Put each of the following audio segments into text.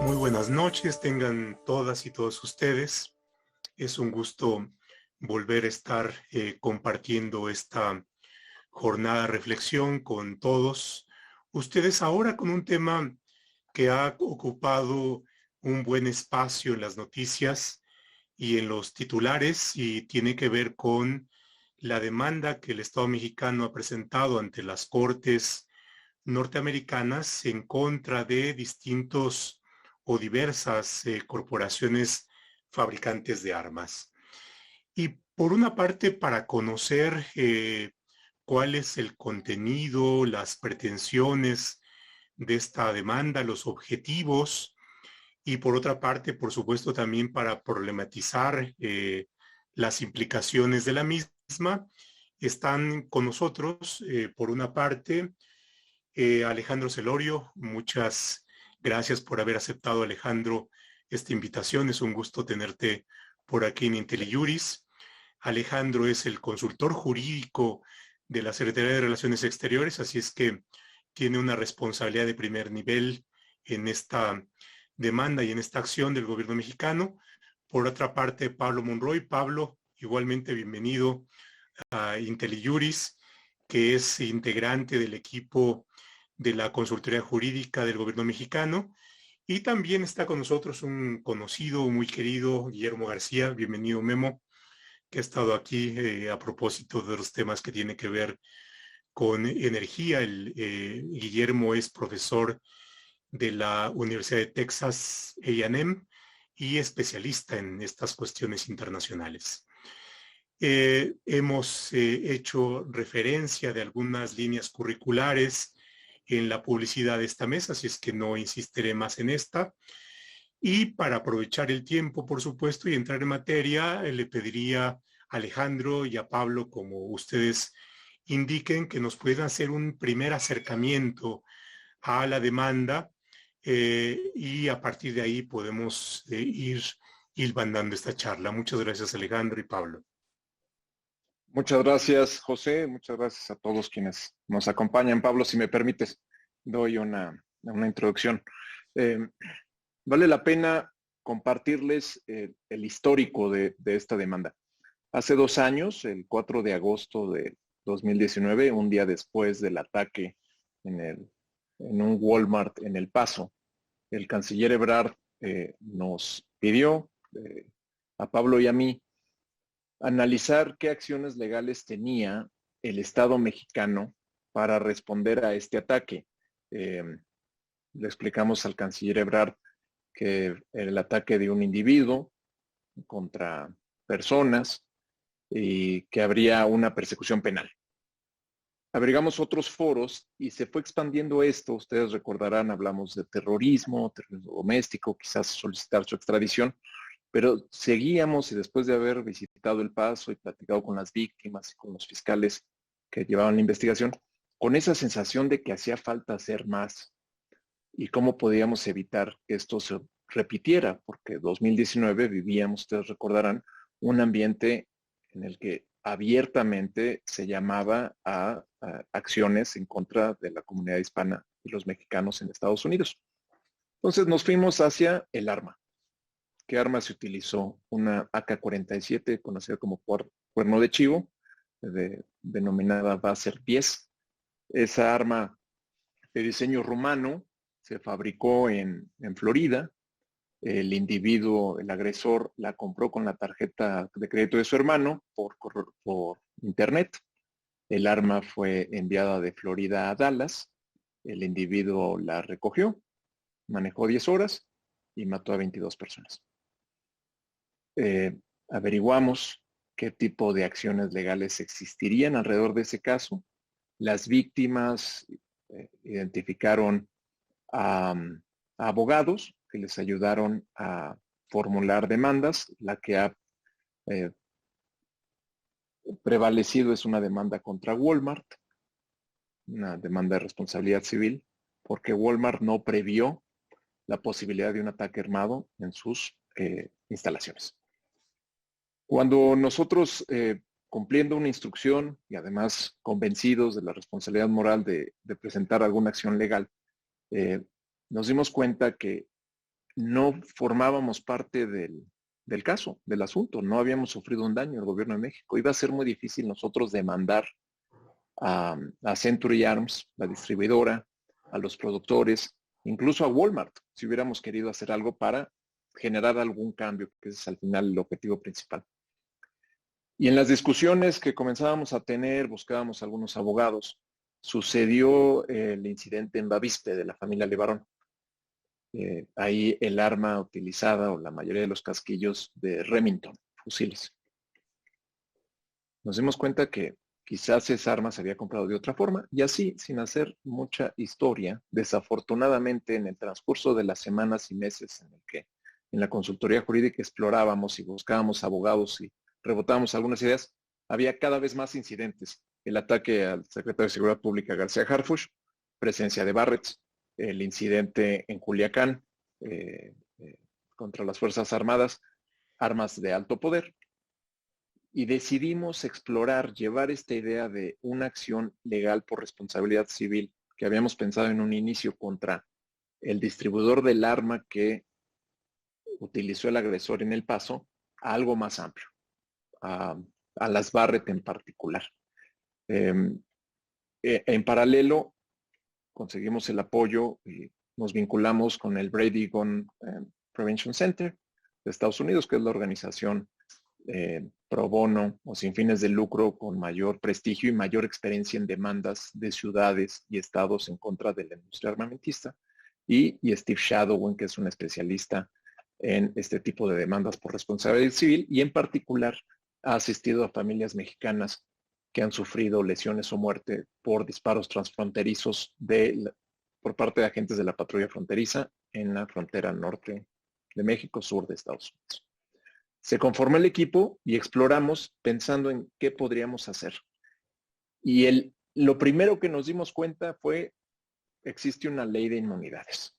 Muy buenas noches, tengan todas y todos ustedes. Es un gusto volver a estar compartiendo esta jornada de reflexión con todos ustedes ahora con un tema que ha ocupado un buen espacio en las noticias y en los titulares y tiene que ver con la demanda que el Estado mexicano ha presentado ante las Cortes norteamericanas en contra de distintos o diversas corporaciones fabricantes de armas. Y por una parte, para conocer cuál es el contenido, las pretensiones de esta demanda, los objetivos, y por otra parte, por supuesto, también para problematizar las implicaciones de la misma, están con nosotros, por una parte, Alejandro Celorio. Muchas gracias por haber aceptado, Alejandro, esta invitación. Es un gusto tenerte por aquí en IntelliJuris. Alejandro es el consultor jurídico de la Secretaría de Relaciones Exteriores, así es que tiene una responsabilidad de primer nivel en esta demanda y en esta acción del gobierno mexicano. Por otra parte, Pablo Monroy. Pablo, igualmente bienvenido a IntelliJuris, que es integrante del equipo de la consultoría jurídica del gobierno mexicano. Y también está con nosotros un conocido, muy querido, Guillermo García. Bienvenido, Memo, que ha estado aquí a propósito de los temas que tienen que ver con energía. Guillermo es profesor de la Universidad de Texas A&M y especialista en estas cuestiones internacionales. Hemos hecho referencia de algunas líneas curriculares en la publicidad de esta mesa, así es que no insistiré más en esta. Y para aprovechar el tiempo, por supuesto, y entrar en materia, le pediría a Alejandro y a Pablo, como ustedes indiquen, que nos puedan hacer un primer acercamiento a la demanda y a partir de ahí podemos ir hilvanando esta charla. Muchas gracias, Alejandro y Pablo. Muchas gracias, José. Muchas gracias a todos quienes nos acompañan. Pablo, si me permites, doy una introducción. Vale la pena compartirles el histórico de esta demanda. Hace 2 años, el 4 de agosto de 2019, un día después del ataque en un Walmart en El Paso, el canciller Ebrard nos pidió a Pablo y a mí analizar qué acciones legales tenía el Estado mexicano para responder a este ataque. Le explicamos al canciller Ebrard que el ataque de un individuo contra personas y que habría una persecución penal. Averigamos otros foros y se fue expandiendo esto. Ustedes recordarán, hablamos de terrorismo doméstico, quizás solicitar su extradición, pero seguíamos y después de haber visitado El Paso y platicado con las víctimas y con los fiscales que llevaban la investigación, con esa sensación de que hacía falta hacer más y cómo podíamos evitar que esto se repitiera, porque 2019 vivíamos, ustedes recordarán, un ambiente en el que abiertamente se llamaba a acciones en contra de la comunidad hispana y los mexicanos en Estados Unidos. Entonces nos fuimos hacia el arma. ¿Qué arma se utilizó? Una AK-47, conocida como cuerno de chivo, denominada Baser 10. Esa arma de diseño rumano se fabricó en Florida. El individuo, el agresor, la compró con la tarjeta de crédito de su hermano por internet. El arma fue enviada de Florida a Dallas. El individuo la recogió, manejó 10 horas y mató a 22 personas. Averiguamos qué tipo de acciones legales existirían alrededor de ese caso. Las víctimas identificaron a abogados que les ayudaron a formular demandas. La que ha prevalecido es una demanda contra Walmart, una demanda de responsabilidad civil, porque Walmart no previó la posibilidad de un ataque armado en sus instalaciones. Cuando nosotros, cumpliendo una instrucción y además convencidos de la responsabilidad moral de presentar alguna acción legal, nos dimos cuenta que no formábamos parte del caso, del asunto, no habíamos sufrido un daño el gobierno de México. Iba a ser muy difícil nosotros demandar a Century Arms, la distribuidora, a los productores, incluso a Walmart, si hubiéramos querido hacer algo para generar algún cambio, que ese es al final el objetivo principal. Y en las discusiones que comenzábamos a tener, buscábamos algunos abogados, sucedió el incidente en Bavispe de la familia Levarón. Ahí el arma utilizada, o la mayoría de los casquillos de Remington, fusiles. Nos dimos cuenta que quizás esa arma se había comprado de otra forma, y así, sin hacer mucha historia, desafortunadamente en el transcurso de las semanas y meses en el que en la consultoría jurídica explorábamos y buscábamos abogados y rebotábamos algunas ideas, había cada vez más incidentes. El ataque al secretario de Seguridad Pública García Harfuch, presencia de Barrett, el incidente en Culiacán contra las Fuerzas Armadas, armas de alto poder. Y decidimos explorar, llevar esta idea de una acción legal por responsabilidad civil que habíamos pensado en un inicio contra el distribuidor del arma que utilizó el agresor en El Paso, a algo más amplio, a las Barrett en particular. En paralelo, conseguimos el apoyo y nos vinculamos con el Brady Gun Prevention Center de Estados Unidos, que es la organización pro bono o sin fines de lucro con mayor prestigio y mayor experiencia en demandas de ciudades y estados en contra de la industria armamentista, y Steve Shadowin, que es un especialista en este tipo de demandas por responsabilidad civil, y en particular ha asistido a familias mexicanas que han sufrido lesiones o muerte por disparos transfronterizos por parte de agentes de la patrulla fronteriza en la frontera norte de México, sur de Estados Unidos. Se conformó el equipo y exploramos pensando en qué podríamos hacer. Y lo primero que nos dimos cuenta fue, existe una ley de inmunidades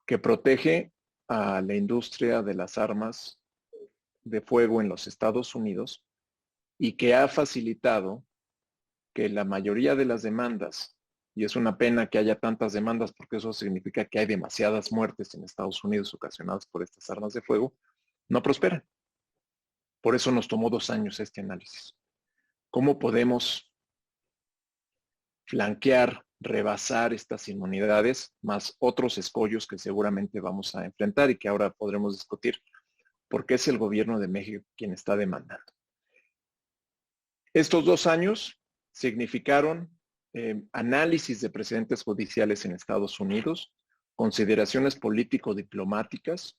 que protege a la industria de las armas de fuego en los Estados Unidos y que ha facilitado que la mayoría de las demandas, y es una pena que haya tantas demandas porque eso significa que hay demasiadas muertes en Estados Unidos ocasionadas por estas armas de fuego, no prosperan. Por eso nos tomó 2 años este análisis. ¿Cómo podemos flanquear, rebasar estas inmunidades, más otros escollos que seguramente vamos a enfrentar y que ahora podremos discutir? Porque es el gobierno de México quien está demandando. Estos 2 años significaron análisis de precedentes judiciales en Estados Unidos, consideraciones político-diplomáticas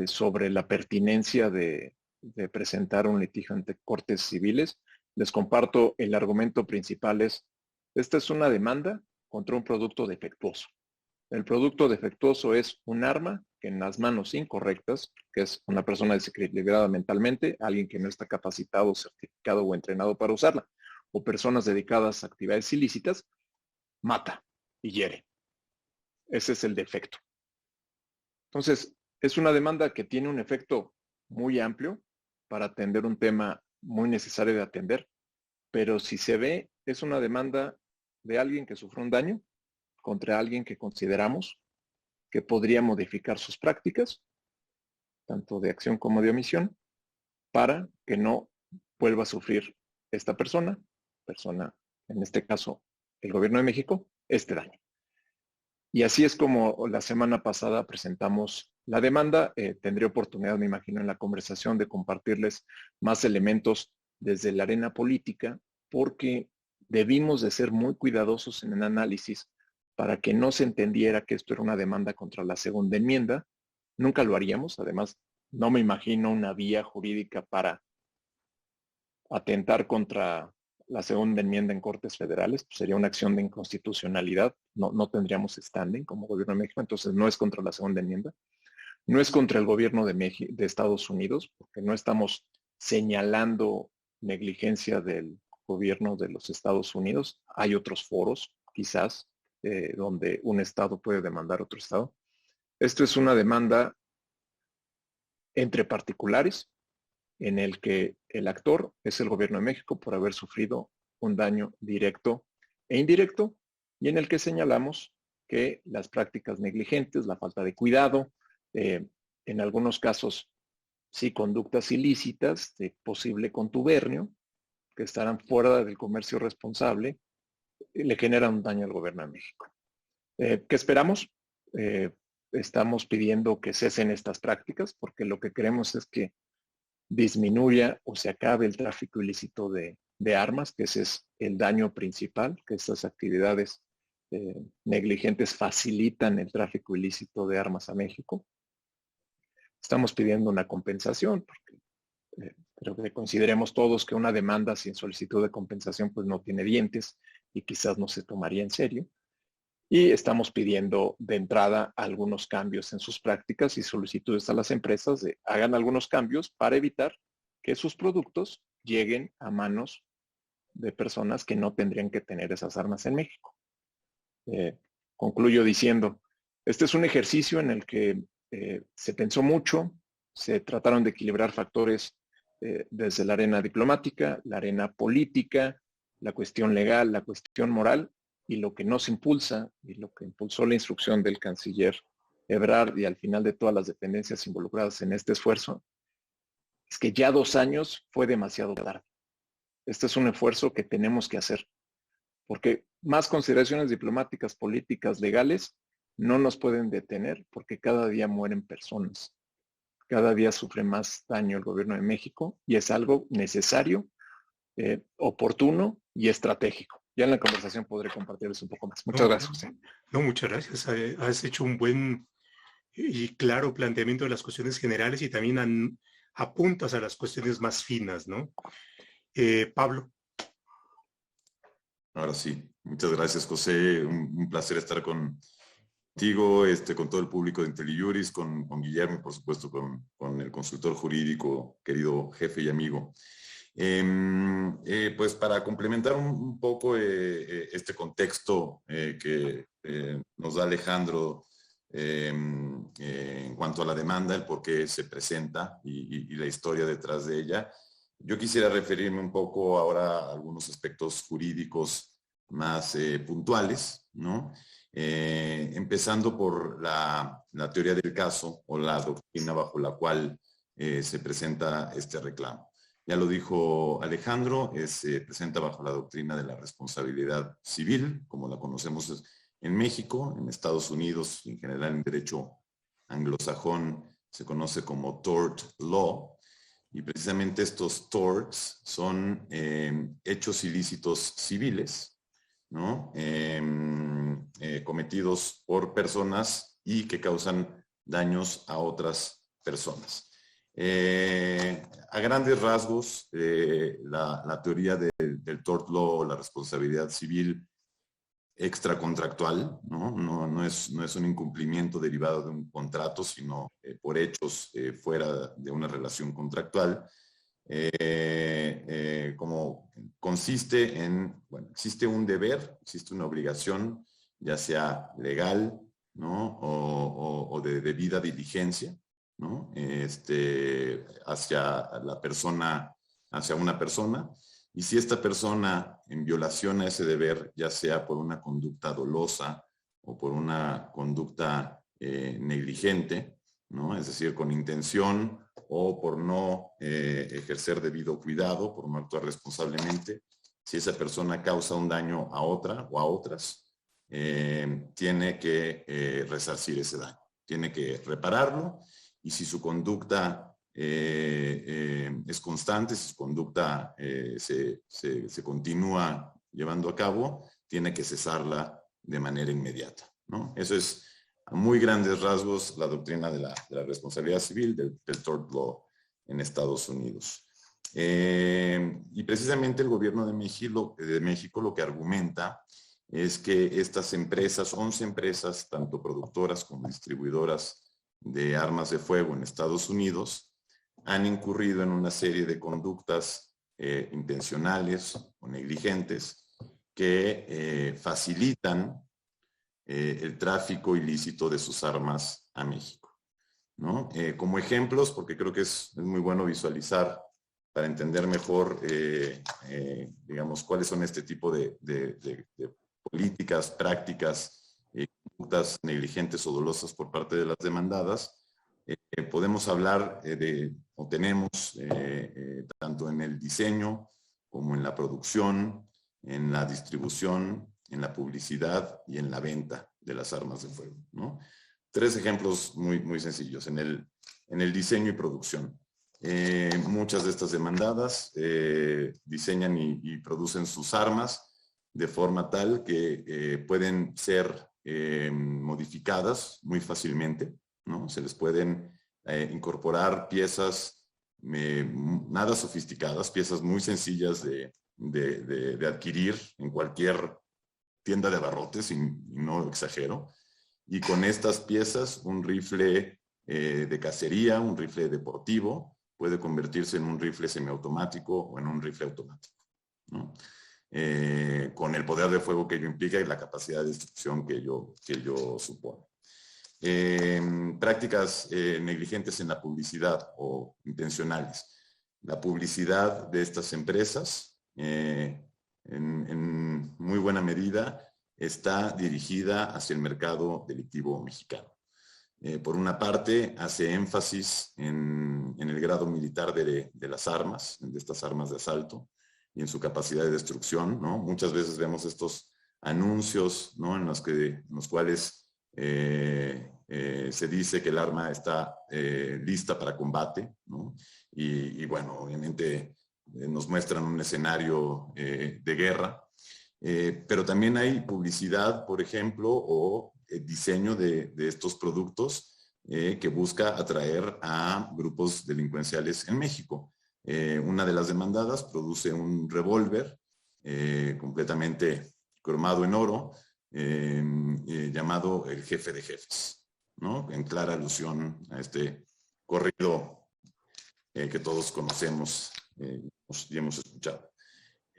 sobre la pertinencia de presentar un litigio ante cortes civiles. Les comparto el argumento principal esta es una demanda contra un producto defectuoso. El producto defectuoso es un arma que en las manos incorrectas, que es una persona desequilibrada mentalmente, alguien que no está capacitado, certificado o entrenado para usarla, o personas dedicadas a actividades ilícitas, mata y hiere. Ese es el defecto. Entonces, es una demanda que tiene un efecto muy amplio para atender un tema muy necesario de atender, pero si se ve, es una demanda de alguien que sufrió un daño contra alguien que consideramos que podría modificar sus prácticas, tanto de acción como de omisión, para que no vuelva a sufrir esta persona, en este caso el gobierno de México, este daño. Y así es como la semana pasada presentamos la demanda. Tendré oportunidad, me imagino, en la conversación de compartirles más elementos desde la arena política, porque debimos de ser muy cuidadosos en el análisis para que no se entendiera que esto era una demanda contra la segunda enmienda. Nunca lo haríamos. Además, no me imagino una vía jurídica para atentar contra la segunda enmienda en Cortes Federales. Pues sería una acción de inconstitucionalidad. No tendríamos standing como gobierno de México. Entonces, no es contra la segunda enmienda. No es contra el gobierno de Estados Unidos, porque no estamos señalando negligencia del gobierno de los Estados Unidos. Hay otros foros, quizás, donde un Estado puede demandar a otro Estado. Esto es una demanda entre particulares en el que el actor es el gobierno de México por haber sufrido un daño directo e indirecto, y en el que señalamos que las prácticas negligentes, la falta de cuidado, en algunos casos sí conductas ilícitas de posible contubernio, que estarán fuera del comercio responsable, le generan un daño al gobierno de México. ¿Qué esperamos? Estamos pidiendo que cesen estas prácticas porque lo que queremos es que disminuya o se acabe el tráfico ilícito de armas, que ese es el daño principal, que estas actividades negligentes facilitan el tráfico ilícito de armas a México. Estamos pidiendo una compensación, porque creo que consideremos todos que una demanda sin solicitud de compensación pues no tiene dientes y quizás no se tomaría en serio. Y estamos pidiendo de entrada algunos cambios en sus prácticas y solicitudes a las empresas de hagan algunos cambios para evitar que sus productos lleguen a manos de personas que no tendrían que tener esas armas en México. Concluyo diciendo, este es un ejercicio en el que se pensó mucho, se trataron de equilibrar factores desde la arena diplomática, la arena política, la cuestión legal, la cuestión moral, y lo que nos impulsa y lo que impulsó la instrucción del canciller Ebrard y al final de todas las dependencias involucradas en este esfuerzo, es que ya 2 años fue demasiado tarde. Este es un esfuerzo que tenemos que hacer, porque más consideraciones diplomáticas, políticas, legales, no nos pueden detener porque cada día mueren personas. Cada día sufre más daño el gobierno de México y es algo necesario, oportuno y estratégico. Ya en la conversación podré compartirles un poco más. Muchas gracias, José. No, muchas gracias. Has hecho un buen y claro planteamiento de las cuestiones generales y también apuntas a las cuestiones más finas, ¿no? Pablo. Ahora sí, muchas gracias, José. Un placer estar contigo, con todo el público de IntelliJuris, con Guillermo y por supuesto con el consultor jurídico, querido jefe y amigo. Pues para complementar un poco este contexto que nos da Alejandro en cuanto a la demanda, el por qué se presenta y la historia detrás de ella, yo quisiera referirme un poco ahora a algunos aspectos jurídicos más puntuales, ¿no? Empezando por la teoría del caso o la doctrina bajo la cual se presenta este reclamo. Ya lo dijo Alejandro, se presenta bajo la doctrina de la responsabilidad civil, como la conocemos en México, en Estados Unidos, en general en derecho anglosajón se conoce como tort law, y precisamente estos torts son hechos ilícitos civiles, ¿no? Cometidos por personas y que causan daños a otras personas. A grandes rasgos, la teoría del tort law, la responsabilidad civil extracontractual, ¿no? No es un incumplimiento derivado de un contrato, sino por hechos fuera de una relación contractual, como consiste en, bueno, existe un deber, existe una obligación, ya sea legal, ¿no? o de debida diligencia, ¿no? Hacia la persona, hacia una persona, y si esta persona en violación a ese deber, ya sea por una conducta dolosa o por una conducta negligente, ¿no? Es decir, con intención o por no ejercer debido cuidado, por no actuar responsablemente, si esa persona causa un daño a otra o a otras, tiene que resarcir ese daño, tiene que repararlo, y si su conducta es constante, si su conducta se continúa llevando a cabo, tiene que cesarla de manera inmediata, ¿no? Eso es a muy grandes rasgos la doctrina de la responsabilidad civil del tort law en Estados Unidos. Y precisamente el gobierno de México lo que argumenta es que estas empresas, 11 empresas, tanto productoras como distribuidoras de armas de fuego en Estados Unidos, han incurrido en una serie de conductas intencionales o negligentes que facilitan el tráfico ilícito de sus armas a México, ¿no? Como ejemplos, porque creo que es muy bueno visualizar para entender mejor, digamos, cuáles son este tipo de políticas, prácticas, conductas negligentes o dolosas por parte de las demandadas, podemos hablar o tenemos tanto en el diseño como en la producción, en la distribución, en la publicidad y en la venta de las armas de fuego, ¿no? 3 ejemplos muy, muy sencillos. En el diseño y producción. Muchas de estas demandadas diseñan y producen sus armas de forma tal que pueden ser modificadas muy fácilmente, ¿no? Se les pueden incorporar piezas nada sofisticadas, piezas muy sencillas de adquirir en cualquier tienda de abarrotes, y no exagero. Y con estas piezas, un rifle de cacería, un rifle deportivo, puede convertirse en un rifle semiautomático o en un rifle automático, ¿no? Con el poder de fuego que ello implica y la capacidad de destrucción que ello supone. Prácticas negligentes en la publicidad o intencionales. La publicidad de estas empresas, en muy buena medida, está dirigida hacia el mercado delictivo mexicano. Por una parte, hace énfasis en el grado militar de las armas, de estas armas de asalto, y en su capacidad de destrucción, ¿no? Muchas veces vemos estos anuncios, ¿no? en los cuales se dice que el arma está lista para combate, ¿no? Y bueno, obviamente nos muestran un escenario de guerra, pero también hay publicidad, por ejemplo, o diseño de estos productos que busca atraer a grupos delincuenciales en México. Una de las demandadas produce un revólver completamente cromado en oro, llamado el Jefe de Jefes, ¿no? En clara alusión a este corrido que todos conocemos y hemos escuchado.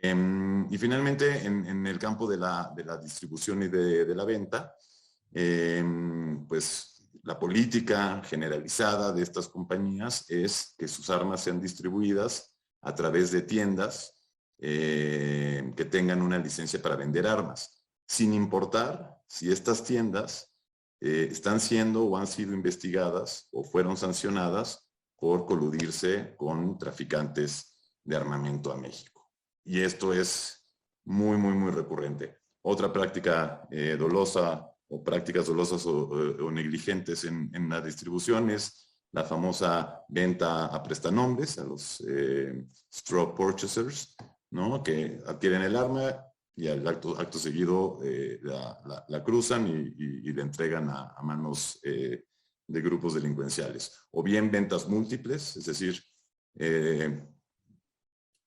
Y finalmente, en el campo de la distribución y de la venta, pues la política generalizada de estas compañías es que sus armas sean distribuidas a través de tiendas que tengan una licencia para vender armas, sin importar si estas tiendas están siendo o han sido investigadas o fueron sancionadas por coludirse con traficantes de armamento a México. Y esto es muy, muy, muy recurrente. Otra práctica dolosa o prácticas dolosas o negligentes en la distribución es la famosa venta a prestanombres, a los straw purchasers, ¿no? Que adquieren el arma y al acto seguido la cruzan y la entregan a manos de grupos delincuenciales. O bien ventas múltiples, es decir,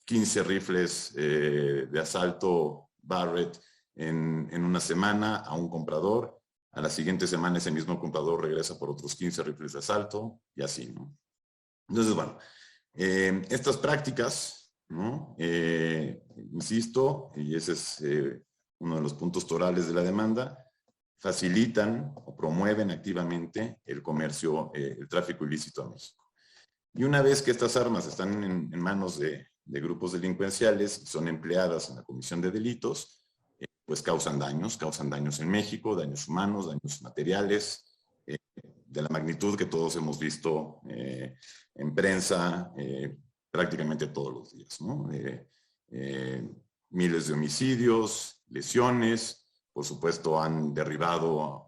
15 rifles de asalto Barrett en una semana a un comprador. A la siguiente semana ese mismo comprador regresa por otros 15 rifles de asalto y así, ¿no? Entonces, bueno, estas prácticas, ¿no? Insisto, y ese es uno de los puntos torales de la demanda, facilitan o promueven activamente el comercio, el tráfico ilícito a México. Y una vez que estas armas están en manos de grupos delincuenciales y son empleadas en la comisión de delitos, pues causan daños en México, daños humanos, daños materiales, de la magnitud que todos hemos visto en prensa prácticamente todos los días, ¿no? Miles de homicidios, lesiones, por supuesto han derribado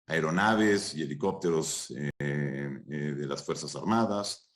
aeronaves y helicópteros de las Fuerzas Armadas,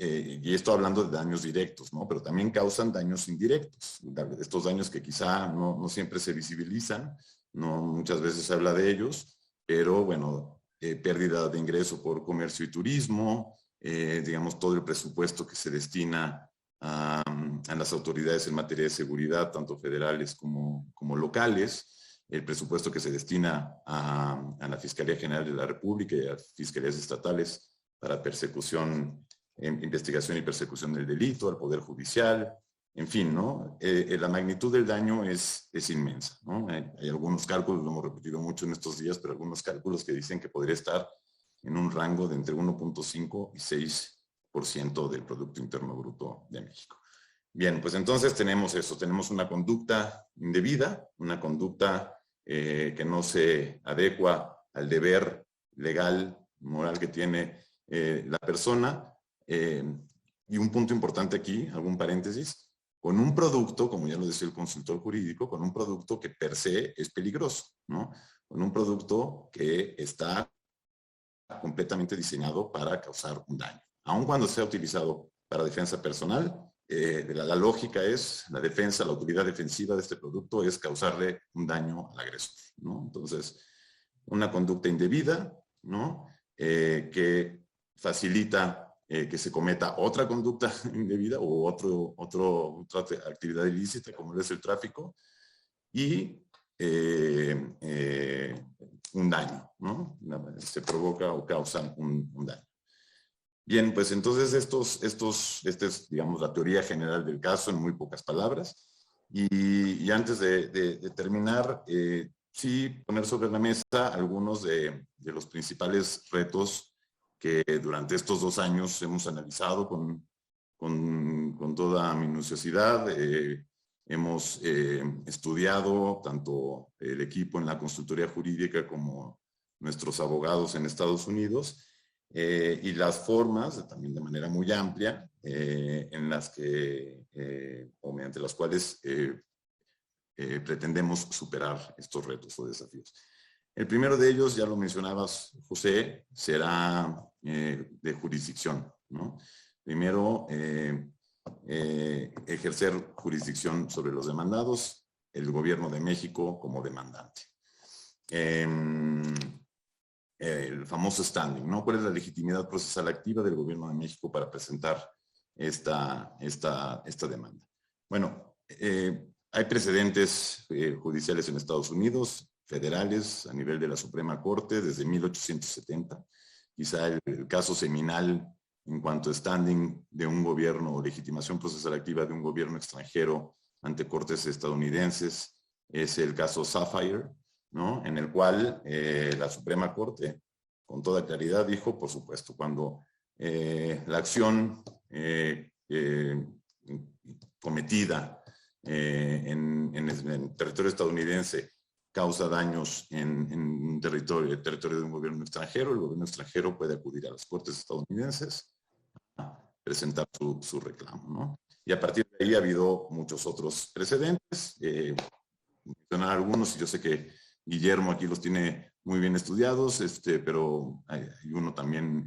y esto hablando de daños directos, ¿no? Pero también causan daños indirectos, estos daños que quizá no siempre se visibilizan, no muchas veces se habla de ellos, pero bueno, pérdida de ingreso por comercio y turismo, digamos todo el presupuesto que se destina a las autoridades en materia de seguridad, tanto federales como locales, el presupuesto que se destina a la Fiscalía General de la República y a las fiscalías estatales para persecución, investigación y persecución del delito, al Poder Judicial, en fin, ¿no? La magnitud del daño es inmensa, ¿no? Hay algunos cálculos, lo hemos repetido mucho en estos días, pero algunos cálculos que dicen que podría estar en un rango de entre 1.5 y 6% del Producto Interno Bruto de México. Bien, pues entonces tenemos eso, tenemos una conducta indebida, una conducta que no se adecua al deber legal, moral que tiene la persona. Y un punto importante aquí, algún paréntesis, con un producto, como ya lo decía el consultor jurídico, con un producto que per se es peligroso, ¿no? Con un producto que está completamente diseñado para causar un daño. Aun cuando sea utilizado para defensa personal, la lógica es, la defensa, la utilidad defensiva de este producto es causarle un daño al agresor, ¿no? Entonces, una conducta indebida, ¿no? Que facilita que se cometa otra conducta indebida o otra actividad ilícita, como es el tráfico, y un daño, ¿no? Se provoca o causa un daño. Bien, pues entonces esta es, digamos, la teoría general del caso en muy pocas palabras. Y antes de terminar, sí poner sobre la mesa algunos de los principales retos que durante estos 2 años hemos analizado con toda minuciosidad. Hemos estudiado tanto el equipo en la consultoría jurídica como nuestros abogados en Estados Unidos y las formas, también de manera muy amplia, en las que, o mediante las cuales pretendemos superar estos retos o desafíos. El primero de ellos, ya lo mencionabas, José, será de jurisdicción, ¿no? Primero, ejercer jurisdicción sobre los demandados, el gobierno de México como demandante. El famoso standing, ¿no? ¿Cuál es la legitimidad procesal activa del gobierno de México para presentar esta demanda? Bueno, hay precedentes judiciales en Estados Unidos, federales, a nivel de la Suprema Corte, desde 1870. Quizá el caso seminal en cuanto a standing de un gobierno o legitimación procesal activa de un gobierno extranjero ante cortes estadounidenses es el caso Sapphire, ¿no? En el cual la Suprema Corte, con toda claridad, dijo, por supuesto, cuando la acción cometida en el territorio estadounidense causa daños en territorio de un gobierno extranjero, el gobierno extranjero puede acudir a las cortes estadounidenses a presentar su reclamo, ¿no? Y a partir de ahí ha habido muchos otros precedentes, mencionar algunos, y yo sé que Guillermo aquí los tiene muy bien estudiados, pero hay uno también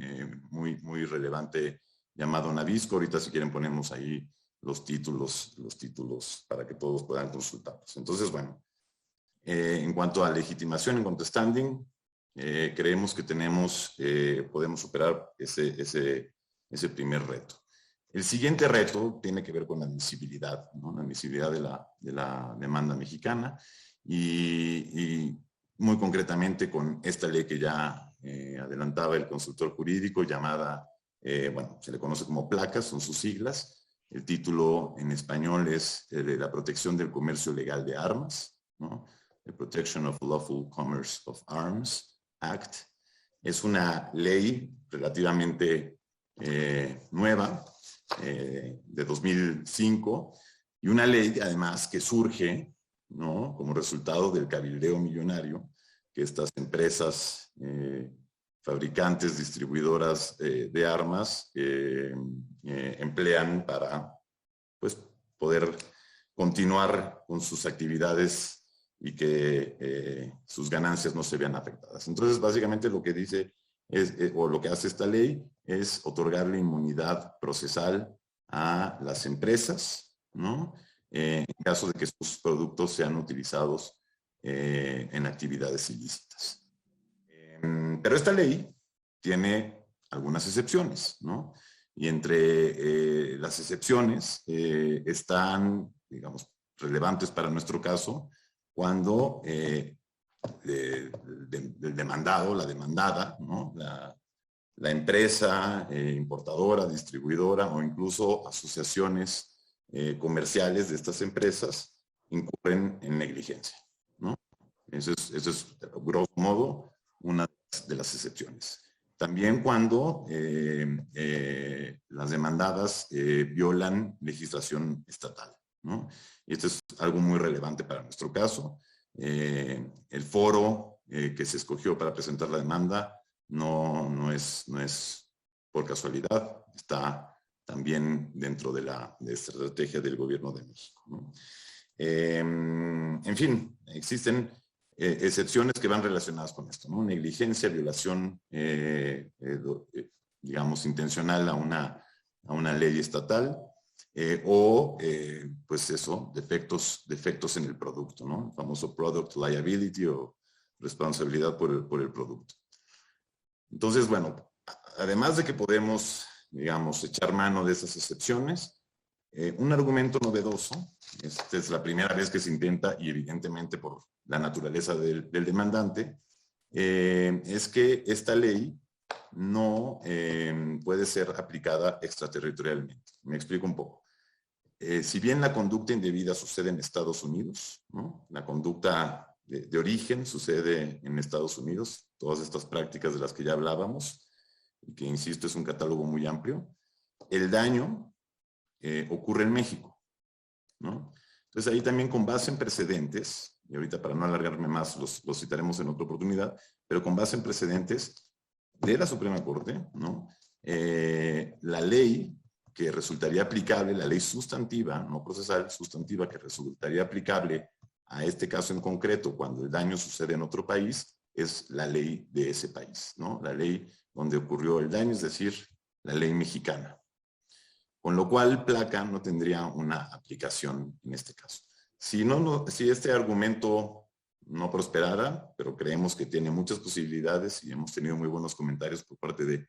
muy relevante llamado Navisco. Ahorita si quieren ponemos ahí los títulos para que todos puedan consultarlos. Entonces, bueno, en cuanto a legitimación, en cuanto a standing, creemos que podemos superar ese primer reto. El siguiente reto tiene que ver con la admisibilidad, ¿no? La admisibilidad de la demanda mexicana y muy concretamente con esta ley que ya adelantaba el consultor jurídico llamada, bueno, se le conoce como placas, son sus siglas. El título en español es de la protección del comercio legal de armas, ¿no? The Protection of Lawful Commerce of Arms Act. Es una ley relativamente nueva, de 2005, y una ley además que surge, ¿no? Como resultado del cabildeo millonario que estas empresas fabricantes, distribuidoras de armas emplean para, pues, poder continuar con sus actividades y que sus ganancias no se vean afectadas. Entonces, básicamente lo que dice o lo que hace esta ley es otorgarle inmunidad procesal a las empresas, ¿no? En caso de que sus productos sean utilizados en actividades ilícitas. Pero esta ley tiene algunas excepciones, ¿no? Y entre las excepciones están, digamos, relevantes para nuestro caso, cuando el demandado, la demandada, ¿no? La empresa importadora, distribuidora o incluso asociaciones comerciales de estas empresas incurren en negligencia, ¿no? Eso es, grosso modo, una de las excepciones. También cuando las demandadas violan legislación estatal, ¿no? Y esto es algo muy relevante para nuestro caso. El foro que se escogió para presentar la demanda no es por casualidad, está también dentro de la estrategia del Gobierno de México, ¿no? En fin, existen excepciones que van relacionadas con esto, ¿no? Negligencia, violación, digamos, intencional a una ley estatal, pues eso, defectos en el producto, ¿no? El famoso product liability o responsabilidad por el producto. Entonces, bueno, además de que podemos, digamos, echar mano de esas excepciones, un argumento novedoso, esta es la primera vez que se intenta, y evidentemente por la naturaleza del demandante, es que esta ley no puede ser aplicada extraterritorialmente. Me explico un poco. Si bien la conducta indebida sucede en Estados Unidos, ¿no? La conducta de origen sucede en Estados Unidos, todas estas prácticas de las que ya hablábamos, y que, insisto, es un catálogo muy amplio, el daño ocurre en México, ¿no? Entonces ahí también, con base en precedentes, y ahorita para no alargarme más los citaremos en otra oportunidad, pero con base en precedentes de la Suprema Corte, ¿no? La ley que resultaría aplicable, la ley sustantiva, no procesal, sustantiva, que resultaría aplicable a este caso en concreto cuando el daño sucede en otro país, es la ley de ese país, ¿no? La ley donde ocurrió el daño, es decir, la ley mexicana. Con lo cual, placa no tendría una aplicación en este caso. Si este argumento no prosperara, pero creemos que tiene muchas posibilidades y hemos tenido muy buenos comentarios por parte de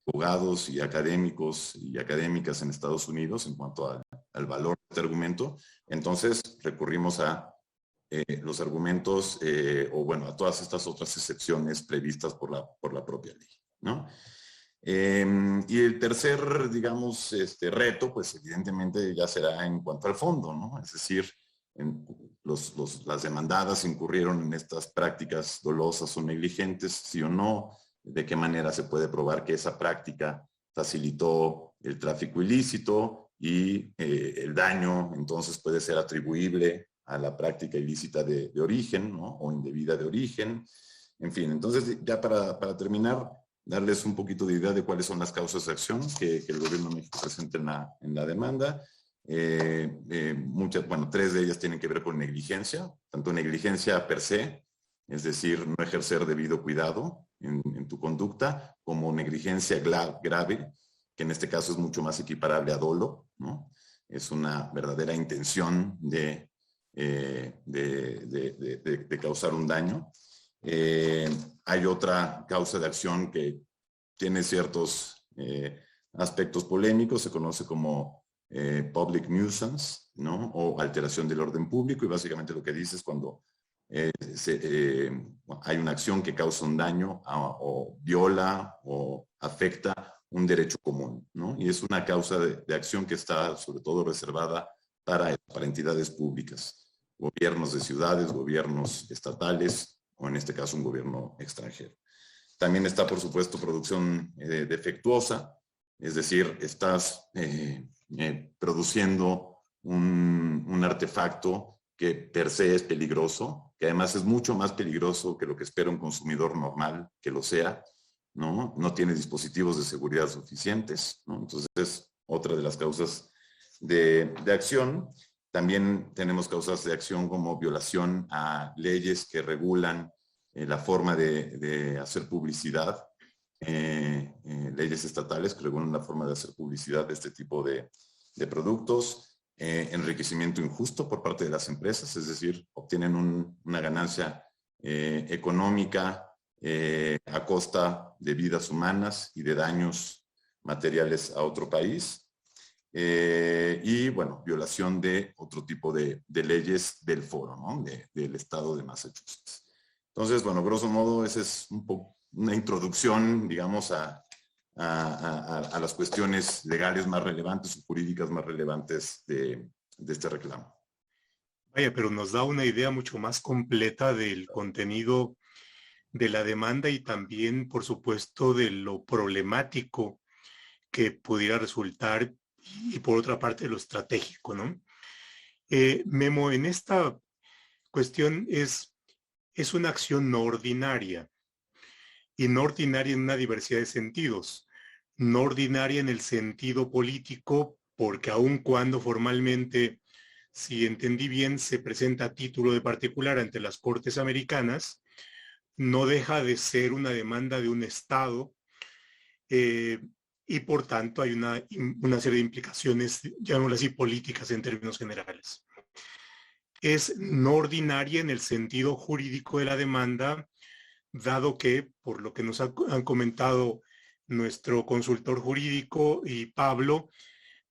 abogados y académicos y académicas en Estados Unidos en cuanto al valor de este argumento, entonces recurrimos a los argumentos o bueno, a todas estas otras excepciones previstas por la propia ley, ¿no? Y el tercer, digamos, reto, pues evidentemente ya será en cuanto al fondo, ¿no? Es decir, las demandadas incurrieron en estas prácticas dolosas o negligentes, sí o no, de qué manera se puede probar que esa práctica facilitó el tráfico ilícito y el daño entonces puede ser atribuible a la práctica ilícita de origen, ¿no? O indebida de origen. En fin, entonces ya para terminar, darles un poquito de idea de cuáles son las causas de acción que el Gobierno de México presenta en la demanda. Bueno, 3 de ellas tienen que ver con negligencia, tanto negligencia per se, es decir, no ejercer debido cuidado en tu conducta, como negligencia grave, que en este caso es mucho más equiparable a dolo, ¿no? Es una verdadera intención de causar un daño. Hay otra causa de acción que tiene ciertos aspectos polémicos, se conoce como public nuisance, ¿no? O alteración del orden público, y básicamente lo que dice es cuando hay una acción que causa un daño o viola o afecta un derecho común, ¿no? Y es una causa de acción que está sobre todo reservada para entidades públicas, gobiernos de ciudades, gobiernos estatales, o en este caso un gobierno extranjero. También está, por supuesto, producción defectuosa, es decir, estás produciendo un artefacto que per se es peligroso, que además es mucho más peligroso que lo que espera un consumidor normal que lo sea, ¿no? No tiene dispositivos de seguridad suficientes, ¿no? Entonces es otra de las causas de acción. También tenemos causas de acción como violación a leyes que regulan la forma de hacer publicidad, leyes estatales que regulan la forma de hacer publicidad de este tipo de productos, enriquecimiento injusto por parte de las empresas, es decir, obtienen una ganancia económica a costa de vidas humanas y de daños materiales a otro país. Y bueno, violación de otro tipo de leyes del foro, ¿no? Del estado de Massachusetts. Entonces, bueno, grosso modo, esa es una introducción, digamos, a las cuestiones legales más relevantes o jurídicas más relevantes de este reclamo. Vaya, pero nos da una idea mucho más completa del contenido de la demanda y también, por supuesto, de lo problemático que pudiera resultar y por otra parte lo estratégico, ¿no? Memo, en esta cuestión es una acción no ordinaria, y no ordinaria en una diversidad de sentidos. No ordinaria en el sentido político, porque aun cuando formalmente, si entendí bien, se presenta a título de particular ante las Cortes Americanas, no deja de ser una demanda de un Estado, y por tanto hay una serie de implicaciones, llamémoslo así, políticas en términos generales. Es no ordinaria en el sentido jurídico de la demanda, dado que, por lo que nos han comentado nuestro consultor jurídico y Pablo,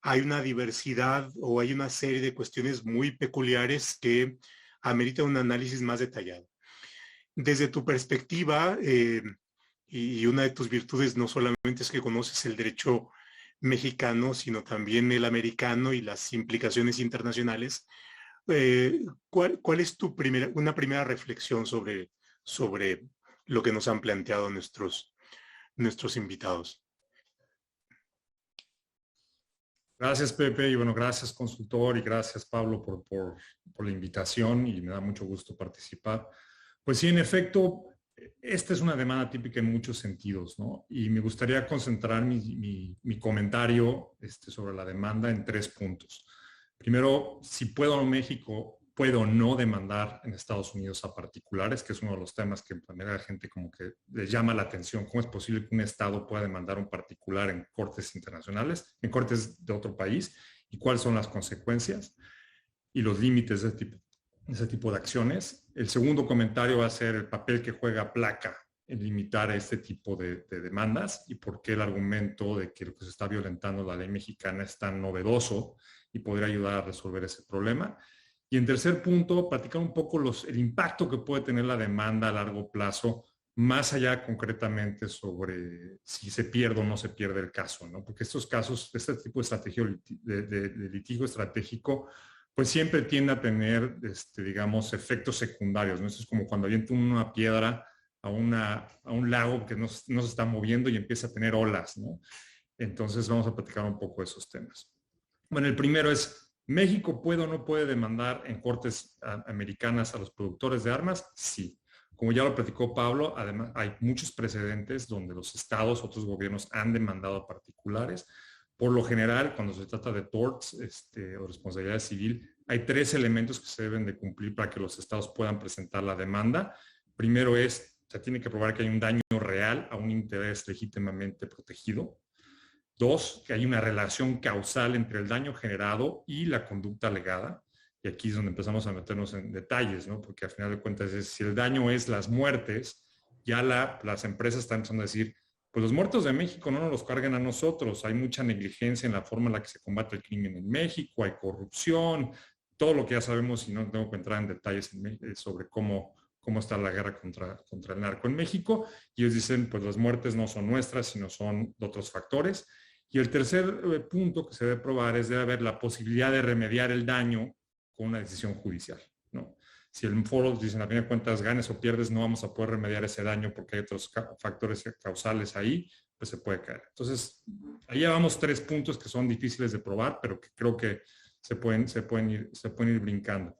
hay una diversidad o hay una serie de cuestiones muy peculiares que ameritan un análisis más detallado. Desde tu perspectiva, y una de tus virtudes no solamente es que conoces el derecho mexicano, sino también el americano y las implicaciones internacionales, ¿cuál es una primera reflexión sobre lo que nos han planteado nuestros invitados? Gracias, Pepe, y bueno, gracias, consultor, y gracias, Pablo, por la invitación, y me da mucho gusto participar. Pues sí, en efecto, esta es una demanda típica en muchos sentidos, ¿no? Y me gustaría concentrar mi comentario sobre la demanda en 3 puntos. Primero, si puedo en México, puedo no demandar en Estados Unidos a particulares, que es uno de los temas que a la gente como que les llama la atención. ¿Cómo es posible que un Estado pueda demandar a un particular en cortes internacionales, en cortes de otro país? ¿Y cuáles son las consecuencias y los límites de ese tipo de acciones? El segundo comentario va a ser el papel que juega Placa en limitar este tipo de demandas y por qué el argumento de que lo que se está violentando la ley mexicana es tan novedoso y podría ayudar a resolver ese problema. Y en tercer punto, platicar un poco el impacto que puede tener la demanda a largo plazo, más allá concretamente sobre si se pierde o no se pierde el caso, ¿no? Porque estos casos, este tipo de estrategia de litigio estratégico, pues siempre tiende a tener, digamos, efectos secundarios, ¿no? Esto es como cuando avienta una piedra a un lago que no se está moviendo y empieza a tener olas, ¿no? Entonces vamos a platicar un poco de esos temas. Bueno, el primero es, ¿México puede o no puede demandar en cortes americanas a los productores de armas? Sí. Como ya lo platicó Pablo, además hay muchos precedentes donde los estados, otros gobiernos han demandado a particulares. Por lo general, cuando se trata de torts o responsabilidad civil, hay 3 elementos que se deben de cumplir para que los estados puedan presentar la demanda. Primero se tiene que probar que hay un daño real a un interés legítimamente protegido. 2, que hay una relación causal entre el daño generado y la conducta alegada. Y aquí es donde empezamos a meternos en detalles, ¿no? Porque al final de cuentas, si el daño es las muertes, ya las empresas están empezando a decir, pues los muertos de México no nos los carguen a nosotros. Hay mucha negligencia en la forma en la que se combate el crimen en México, hay corrupción, todo lo que ya sabemos, y no tengo que entrar en detalles sobre cómo está la guerra contra el narco en México. Y ellos dicen, pues las muertes no son nuestras, sino son de otros factores. Y el tercer punto que se debe probar es debe haber la posibilidad de remediar el daño con una decisión judicial, ¿no? Si el foro dicen, a fin de cuentas, ganes o pierdes, no vamos a poder remediar ese daño porque hay otros factores causales ahí, pues se puede caer. Entonces, ahí llevamos 3 puntos que son difíciles de probar, pero que creo que se pueden ir brincando.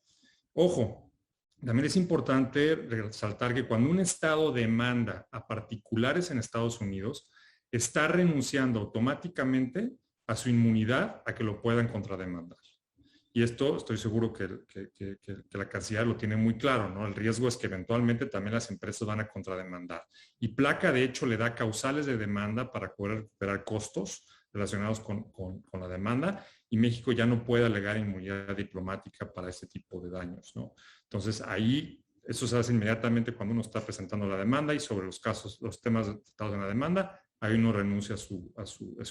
Ojo, también es importante resaltar que cuando un estado demanda a particulares en Estados Unidos, está renunciando automáticamente a su inmunidad a que lo puedan contrademandar. Y esto estoy seguro que la Cancillería lo tiene muy claro, ¿no? El riesgo es que eventualmente también las empresas van a contrademandar. Y Placa, de hecho, le da causales de demanda para poder recuperar costos relacionados con la demanda, y México ya no puede alegar inmunidad diplomática para este tipo de daños, ¿no? Entonces, ahí eso se hace inmediatamente cuando uno está presentando la demanda, y sobre los temas tratados en la demanda, ahí uno renuncia a su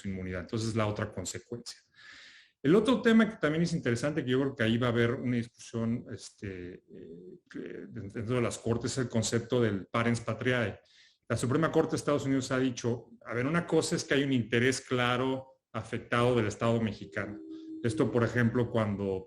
inmunidad. Entonces, es la otra consecuencia. El otro tema que también es interesante, que yo creo que ahí va a haber una discusión dentro de las cortes, es el concepto del parens patriae. La Suprema Corte de Estados Unidos ha dicho, a ver, una cosa es que hay un interés claro afectado del Estado mexicano. Esto, por ejemplo, cuando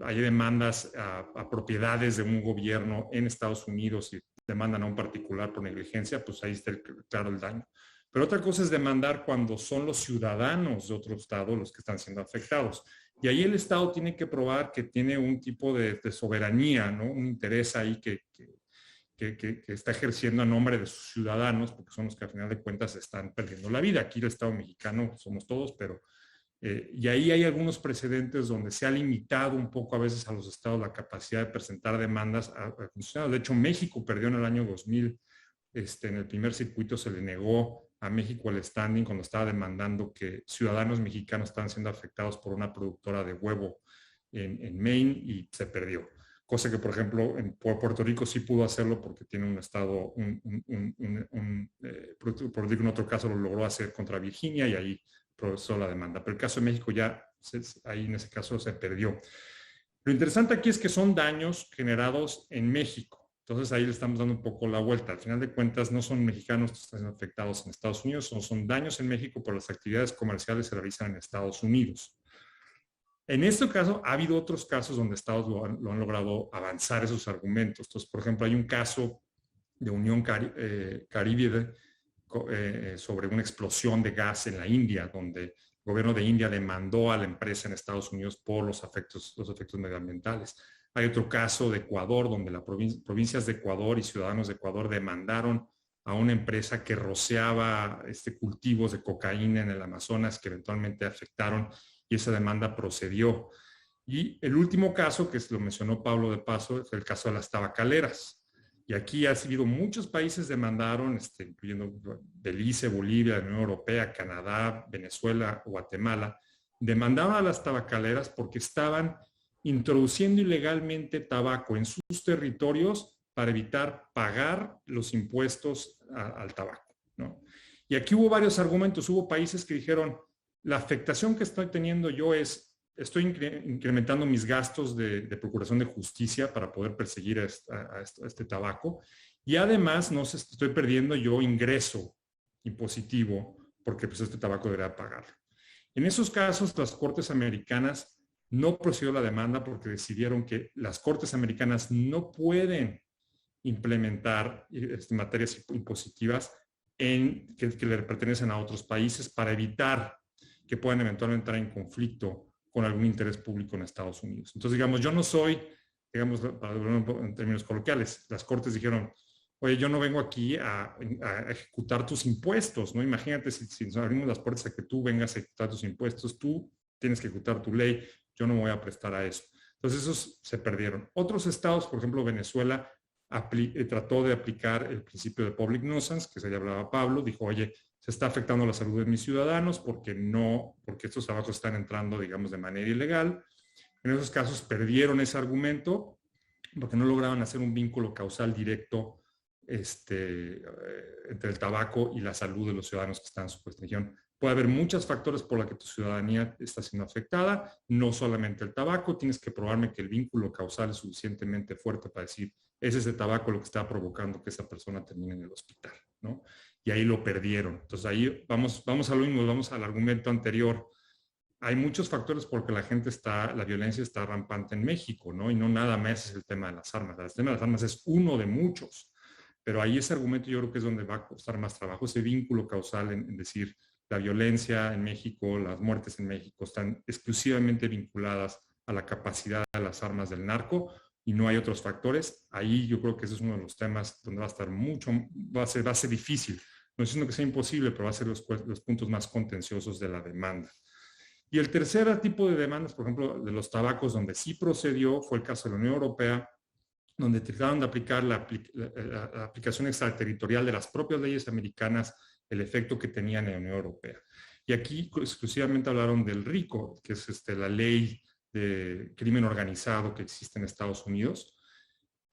hay demandas a propiedades de un gobierno en Estados Unidos y demandan a un particular por negligencia, pues ahí está claro el daño. Pero otra cosa es demandar cuando son los ciudadanos de otro estado los que están siendo afectados. Y ahí el Estado tiene que probar que tiene un tipo de soberanía, ¿no? Un interés ahí que está ejerciendo a nombre de sus ciudadanos, porque son los que al final de cuentas están perdiendo la vida. Aquí el Estado mexicano somos todos, pero y ahí hay algunos precedentes donde se ha limitado un poco a veces a los estados la capacidad de presentar demandas a funcionarios. De hecho, México perdió en el año 2000, en el primer circuito se le negó a México el standing cuando estaba demandando que ciudadanos mexicanos estaban siendo afectados por una productora de huevo en Maine y se perdió. Cosa que, por ejemplo, en Puerto Rico sí pudo hacerlo porque tiene un estado, Puerto Rico en otro caso lo logró hacer contra Virginia y ahí procesó la demanda. Pero el caso de México ya, ahí en ese caso se perdió. Lo interesante aquí es que son daños generados en México. Entonces ahí le estamos dando un poco la vuelta. Al final de cuentas no son mexicanos que están afectados en Estados Unidos, son daños en México, pero las actividades comerciales se realizan en Estados Unidos. En este caso, ha habido otros casos donde estados lo han logrado avanzar esos argumentos. Entonces, por ejemplo, hay un caso de Unión Caribe sobre una explosión de gas en la India, donde el gobierno de India demandó a la empresa en Estados Unidos por los efectos medioambientales. Hay otro caso de Ecuador, donde las provincias de Ecuador y ciudadanos de Ecuador demandaron a una empresa que rociaba cultivos de cocaína en el Amazonas que eventualmente afectaron y esa demanda procedió. Y el último caso, que lo mencionó Pablo de paso, fue el caso de las tabacaleras. Y aquí ha sido muchos países demandaron, incluyendo Belice, Bolivia, la Unión Europea, Canadá, Venezuela, Guatemala, demandaban a las tabacaleras porque estaban introduciendo ilegalmente tabaco en sus territorios para evitar pagar los impuestos al tabaco, ¿no? Y aquí hubo varios argumentos. Hubo países que dijeron, la afectación que estoy teniendo yo estoy incrementando mis gastos de procuración de justicia para poder perseguir a este tabaco y además estoy perdiendo yo ingreso impositivo porque pues este tabaco debería pagar. En esos casos las cortes americanas no procedió la demanda porque decidieron que las cortes americanas no pueden implementar materias impositivas que le pertenecen a otros países para evitar que puedan eventualmente entrar en conflicto con algún interés público en Estados Unidos. Entonces, digamos, yo no soy, digamos, en términos coloquiales, las cortes dijeron, oye, yo no vengo aquí a ejecutar tus impuestos, ¿no? Imagínate si nos abrimos las puertas a que tú vengas a ejecutar tus impuestos, tú tienes que ejecutar tu ley, yo no me voy a prestar a eso. Entonces, esos se perdieron. Otros estados, por ejemplo, Venezuela, trató de aplicar el principio de public nuisance, que se le hablaba a Pablo, dijo, oye, se está afectando la salud de mis ciudadanos porque estos trabajos están entrando, digamos, de manera ilegal. En esos casos perdieron ese argumento porque no lograban hacer un vínculo causal directo entre el tabaco y la salud de los ciudadanos que están en su jurisdicción. Puede haber muchos factores por los que tu ciudadanía está siendo afectada, no solamente el tabaco, tienes que probarme que el vínculo causal es suficientemente fuerte para decir, es ese tabaco lo que está provocando que esa persona termine en el hospital, ¿no? Y ahí lo perdieron. Entonces ahí vamos a lo mismo, vamos al argumento anterior. Hay muchos factores por los que la violencia está rampante en México, ¿no? Y no nada más es el tema de las armas. El tema de las armas es uno de muchos, pero ahí ese argumento yo creo que es donde va a costar más trabajo, ese vínculo causal en decir, la violencia en México, las muertes en México están exclusivamente vinculadas a la capacidad de las armas del narco y no hay otros factores. Ahí yo creo que ese es uno de los temas donde va a estar va a ser difícil. No estoy diciendo que sea imposible, pero va a ser los puntos más contenciosos de la demanda. Y el tercer tipo de demandas, por ejemplo, de los tabacos, donde sí procedió, fue el caso de la Unión Europea, donde trataron de aplicar la aplicación extraterritorial de las propias leyes americanas, el efecto que tenían en la Unión Europea. Y aquí exclusivamente hablaron del RICO, que es la ley de crimen organizado que existe en Estados Unidos.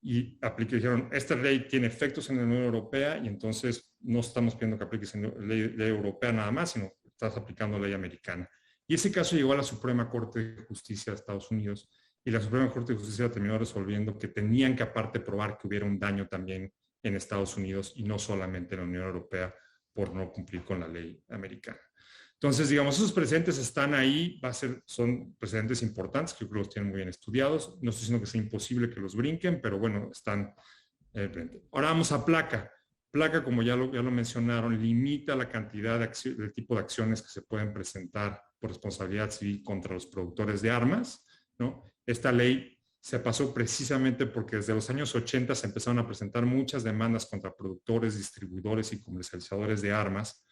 Y dijeron, esta ley tiene efectos en la Unión Europea y entonces no estamos pidiendo que apliques ley europea nada más, sino que estás aplicando ley americana. Y ese caso llegó a la Suprema Corte de Justicia de Estados Unidos y la Suprema Corte de Justicia terminó resolviendo que tenían que aparte probar que hubiera un daño también en Estados Unidos y no solamente en la Unión Europea por no cumplir con la ley americana. Entonces, digamos, esos precedentes están ahí, son precedentes importantes que yo creo que los tienen muy bien estudiados. No estoy diciendo que sea imposible que los brinquen, pero bueno, están frente. Ahora vamos a placa. Placa, como ya lo mencionaron, limita la cantidad del tipo de acciones que se pueden presentar por responsabilidad civil contra los productores de armas, ¿no? Esta ley se pasó precisamente porque desde los años 80 se empezaron a presentar muchas demandas contra productores, distribuidores y comercializadores de armas,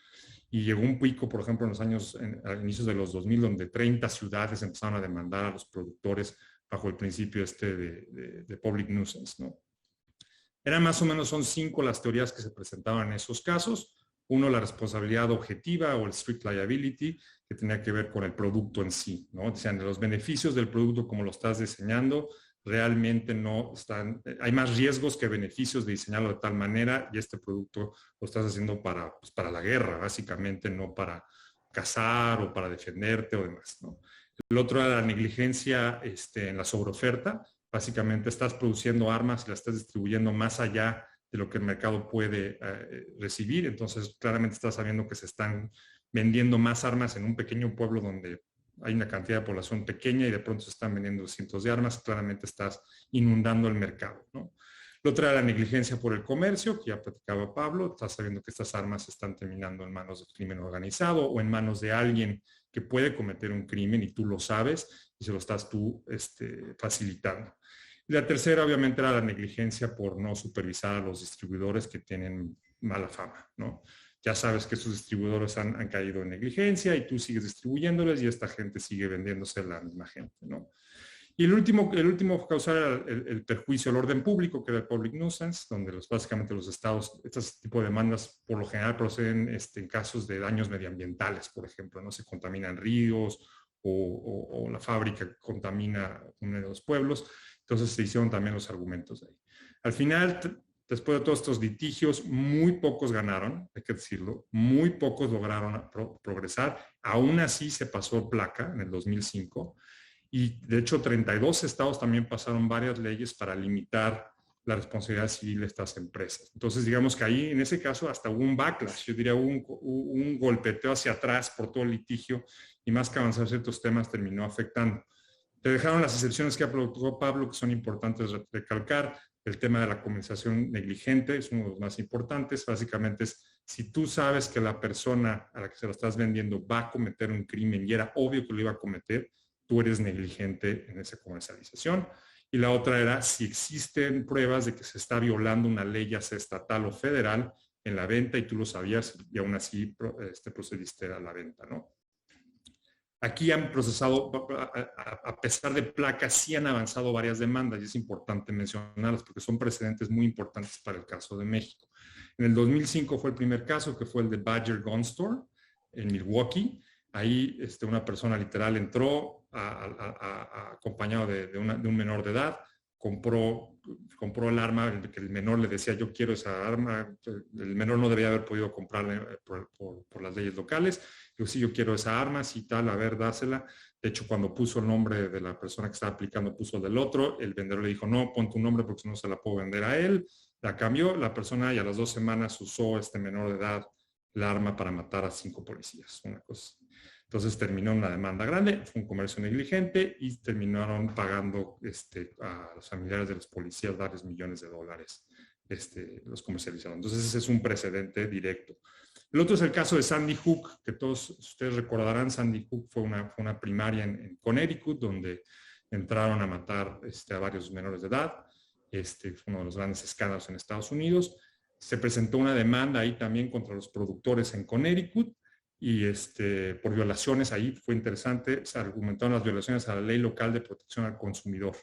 y llegó un pico, por ejemplo, a inicios de los 2000, donde 30 ciudades empezaron a demandar a los productores bajo el principio de public nuisance, ¿no? Eran más o menos, son 5 las teorías que se presentaban en esos casos. Uno, la responsabilidad objetiva o el strict liability, que tenía que ver con el producto en sí, ¿no? Decían, de los beneficios del producto como lo estás diseñando, realmente no están, hay más riesgos que beneficios de diseñarlo de tal manera, y este producto lo estás haciendo para, pues, para la guerra, básicamente, no para cazar o para defenderte o demás, ¿no? El otro era la negligencia en la sobreoferta. Básicamente estás produciendo armas y las estás distribuyendo más allá de lo que el mercado puede recibir. Entonces, claramente estás sabiendo que se están vendiendo más armas en un pequeño pueblo donde hay una cantidad de población pequeña y de pronto se están vendiendo cientos de armas. Claramente estás inundando el mercado, ¿no? Lo otro era la negligencia por el comercio, que ya platicaba Pablo. Estás sabiendo que estas armas están terminando en manos del crimen organizado o en manos de alguien que puede cometer un crimen y tú lo sabes y se lo estás tú facilitando. Y la tercera, obviamente, era la negligencia por no supervisar a los distribuidores que tienen mala fama, ¿no? Ya sabes que esos distribuidores han caído en negligencia y tú sigues distribuyéndoles y esta gente sigue vendiéndose a la misma gente, ¿no? Y el último causar era el perjuicio al orden público, que era el public nuisance, donde básicamente los estados, este tipo de demandas por lo general proceden en casos de daños medioambientales, por ejemplo, no se contaminan ríos o la fábrica contamina uno de los pueblos. Entonces se hicieron también los argumentos de ahí. Al final, después de todos estos litigios, muy pocos ganaron, hay que decirlo, muy pocos lograron progresar. Aún así se pasó placa en el 2005. Y de hecho 32 estados también pasaron varias leyes para limitar la responsabilidad civil de estas empresas. Entonces digamos que ahí en ese caso hasta hubo un backlash, yo diría un golpeteo hacia atrás por todo el litigio y más que avanzar ciertos temas terminó afectando. Te dejaron las excepciones que apuntó Pablo, que son importantes recalcar. El tema de la comercialización negligente es uno de los más importantes. Básicamente es si tú sabes que la persona a la que se lo estás vendiendo va a cometer un crimen y era obvio que lo iba a cometer, tú eres negligente en esa comercialización. Y la otra era si existen pruebas de que se está violando una ley, ya sea estatal o federal, en la venta y tú lo sabías y aún así procediste a la venta, ¿no? Aquí han procesado, a pesar de placas, sí han avanzado varias demandas y es importante mencionarlas porque son precedentes muy importantes para el caso de México. En el 2005 fue el primer caso, que fue el de Badger Gun Store en Milwaukee. Ahí una persona literal entró acompañado de un menor de edad, compró el arma, que el menor le decía yo quiero esa arma, el menor no debía haber podido comprarla por las leyes locales, yo sí yo quiero esa arma, sí tal, a ver, dásela. De hecho cuando puso el nombre de la persona que estaba aplicando puso el del otro, el vendedor le dijo no, pon tu nombre porque no se la puedo vender a él, la cambió, la persona y a las 2 semanas usó menor de edad el arma para matar a 5 policías, una cosa. Entonces terminó una demanda grande, fue un comercio negligente y terminaron pagando a los familiares de los policías varios millones de dólares los comercializaron. Entonces ese es un precedente directo. El otro es el caso de Sandy Hook, que todos ustedes recordarán. Sandy Hook fue una primaria en Connecticut donde entraron a matar a varios menores de edad. Fue uno de los grandes escándalos en Estados Unidos. Se presentó una demanda ahí también contra los productores en Connecticut y por violaciones. Ahí fue interesante, se argumentaron las violaciones a la ley local de protección al consumidor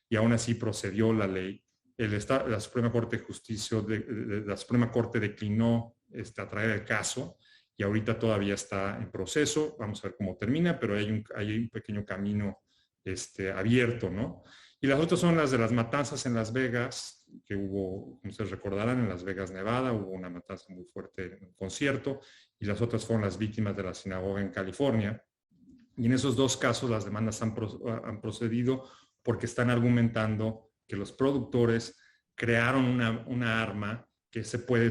y aún así procedió la ley. La Suprema Corte de Justicia la Suprema Corte declinó traer el caso y ahorita todavía está en proceso. Vamos a ver cómo termina, pero hay un pequeño camino abierto, ¿no? Y las otras son las de las matanzas en Las Vegas, que hubo, como ustedes recordarán, en Las Vegas, Nevada, hubo una matanza muy fuerte en un concierto, y las otras fueron las víctimas de la sinagoga en California. Y en esos dos casos las demandas han procedido porque están argumentando que los productores crearon una arma que se puede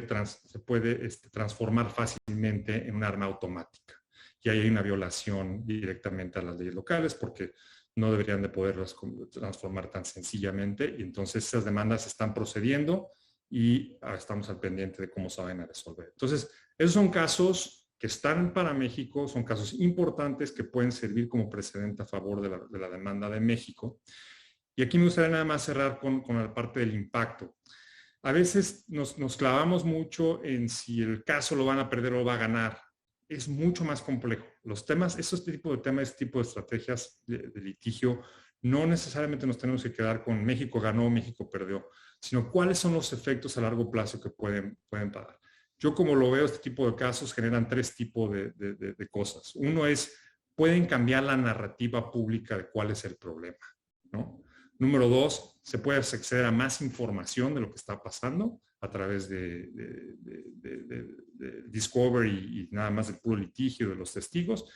transformar fácilmente en un arma automática. Y ahí hay una violación directamente a las leyes locales porque no deberían de poderlas transformar tan sencillamente. Y entonces esas demandas están procediendo y estamos al pendiente de cómo se van a resolver. Entonces, esos son casos que están para México, son casos importantes que pueden servir como precedente a favor de la demanda de México. Y aquí me gustaría nada más cerrar con la parte del impacto. A veces nos clavamos mucho en si el caso lo van a perder o lo va a ganar. Es mucho más complejo. Los temas, este tipo de temas, este tipo de estrategias de litigio, no necesariamente nos tenemos que quedar con México ganó, México perdió, sino cuáles son los efectos a largo plazo que pueden pagar. Yo como lo veo, este tipo de casos generan tres tipos de cosas. Uno es, pueden cambiar la narrativa pública de cuál es el problema, ¿no? Número dos, se puede acceder a más información de lo que está pasando a través de discovery y nada más del puro litigio de los testigos.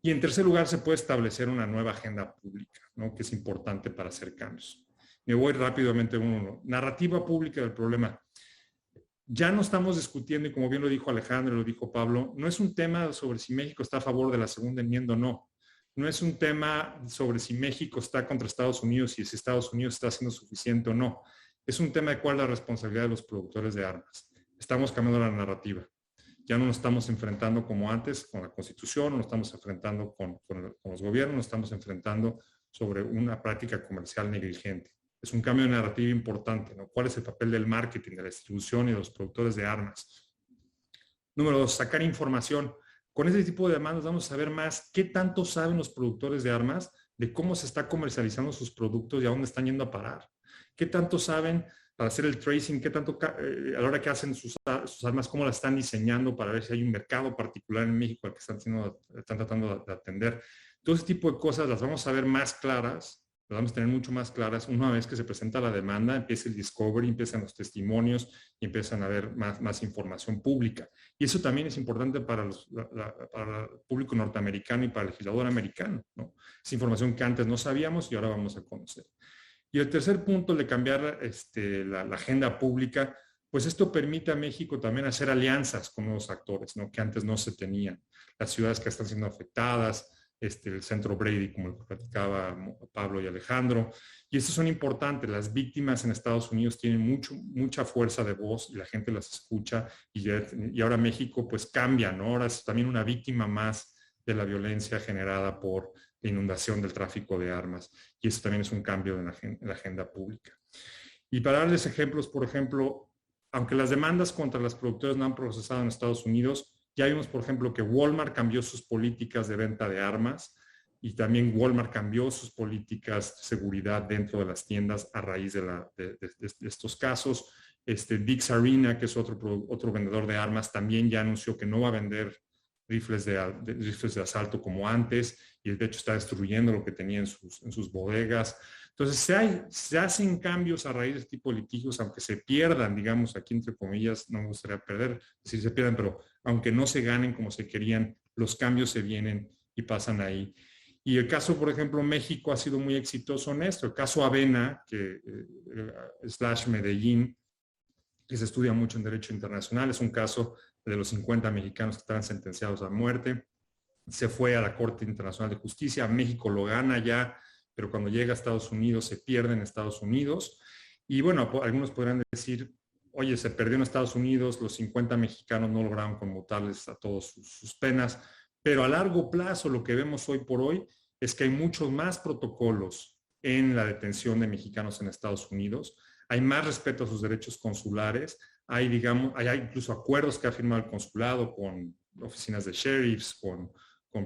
Y en tercer lugar, se puede establecer una nueva agenda pública, ¿no? Que es importante para hacer cambios. Me voy rápidamente a uno. Narrativa pública del problema. Ya no estamos discutiendo, y como bien lo dijo Alejandro, lo dijo Pablo, no es un tema sobre si México está a favor de la segunda enmienda o no. No es un tema sobre si México está contra Estados Unidos y si Estados Unidos está haciendo suficiente o no. Es un tema de cuál es la responsabilidad de los productores de armas. Estamos cambiando la narrativa. Ya no nos estamos enfrentando como antes con la Constitución, no nos estamos enfrentando con los gobiernos, nos estamos enfrentando sobre una práctica comercial negligente. Es un cambio de narrativa importante, ¿no? ¿Cuál es el papel del marketing, de la distribución y de los productores de armas? Número dos, sacar información. Con este tipo de demandas vamos a saber más qué tanto saben los productores de armas de cómo se está comercializando sus productos y a dónde están yendo a parar. ¿Qué tanto saben para hacer el tracing? ¿Qué tanto a la hora que hacen sus armas, cómo las están diseñando para ver si hay un mercado particular en México al que están tratando de atender? Todo ese tipo de cosas las vamos a ver más claras, las vamos a tener mucho más claras una vez que se presenta la demanda, empieza el discovery, empiezan los testimonios y empiezan a haber más información pública. Y eso también es importante para el público norteamericano y para el legislador americano, ¿no? Es información que antes no sabíamos y ahora vamos a conocer. Y el tercer punto, el de cambiar la agenda pública, pues esto permite a México también hacer alianzas con nuevos actores, ¿no? Que antes no se tenían. Las ciudades que están siendo afectadas, el centro Brady, como lo platicaba Pablo y Alejandro. Y estos son importantes. Las víctimas en Estados Unidos tienen mucha fuerza de voz y la gente las escucha. Y ahora México pues cambia, ¿no? Ahora es también una víctima más de la violencia generada por la inundación del tráfico de armas. Y eso también es un cambio en la agenda pública. Y para darles ejemplos, por ejemplo, aunque las demandas contra las productoras no han procesado en Estados Unidos, ya vimos, por ejemplo, que Walmart cambió sus políticas de venta de armas y también Walmart cambió sus políticas de seguridad dentro de las tiendas a raíz de estos casos. Dick's Arena, que es otro vendedor de armas, también ya anunció que no va a vender rifles de asalto como antes y de hecho está destruyendo lo que tenía en sus bodegas. Entonces se hacen cambios a raíz de este tipo de litigios, aunque se pierdan, digamos, aquí entre comillas, no me gustaría decir se pierdan, pero aunque no se ganen como se querían, los cambios se vienen y pasan ahí. Y el caso, por ejemplo, México ha sido muy exitoso en esto. El caso Avena, / Medellín, que se estudia mucho en derecho internacional, es un caso de los 50 mexicanos que estaban sentenciados a muerte. Se fue a la Corte Internacional de Justicia, México lo gana ya, pero cuando llega a Estados Unidos se pierde en Estados Unidos. Y bueno, algunos podrán decir, oye, se perdió en Estados Unidos, los 50 mexicanos no lograron conmutarles a todos sus penas, pero a largo plazo lo que vemos hoy por hoy es que hay muchos más protocolos en la detención de mexicanos en Estados Unidos, hay más respeto a sus derechos consulares, hay incluso acuerdos que ha firmado el consulado con oficinas de sheriffs, con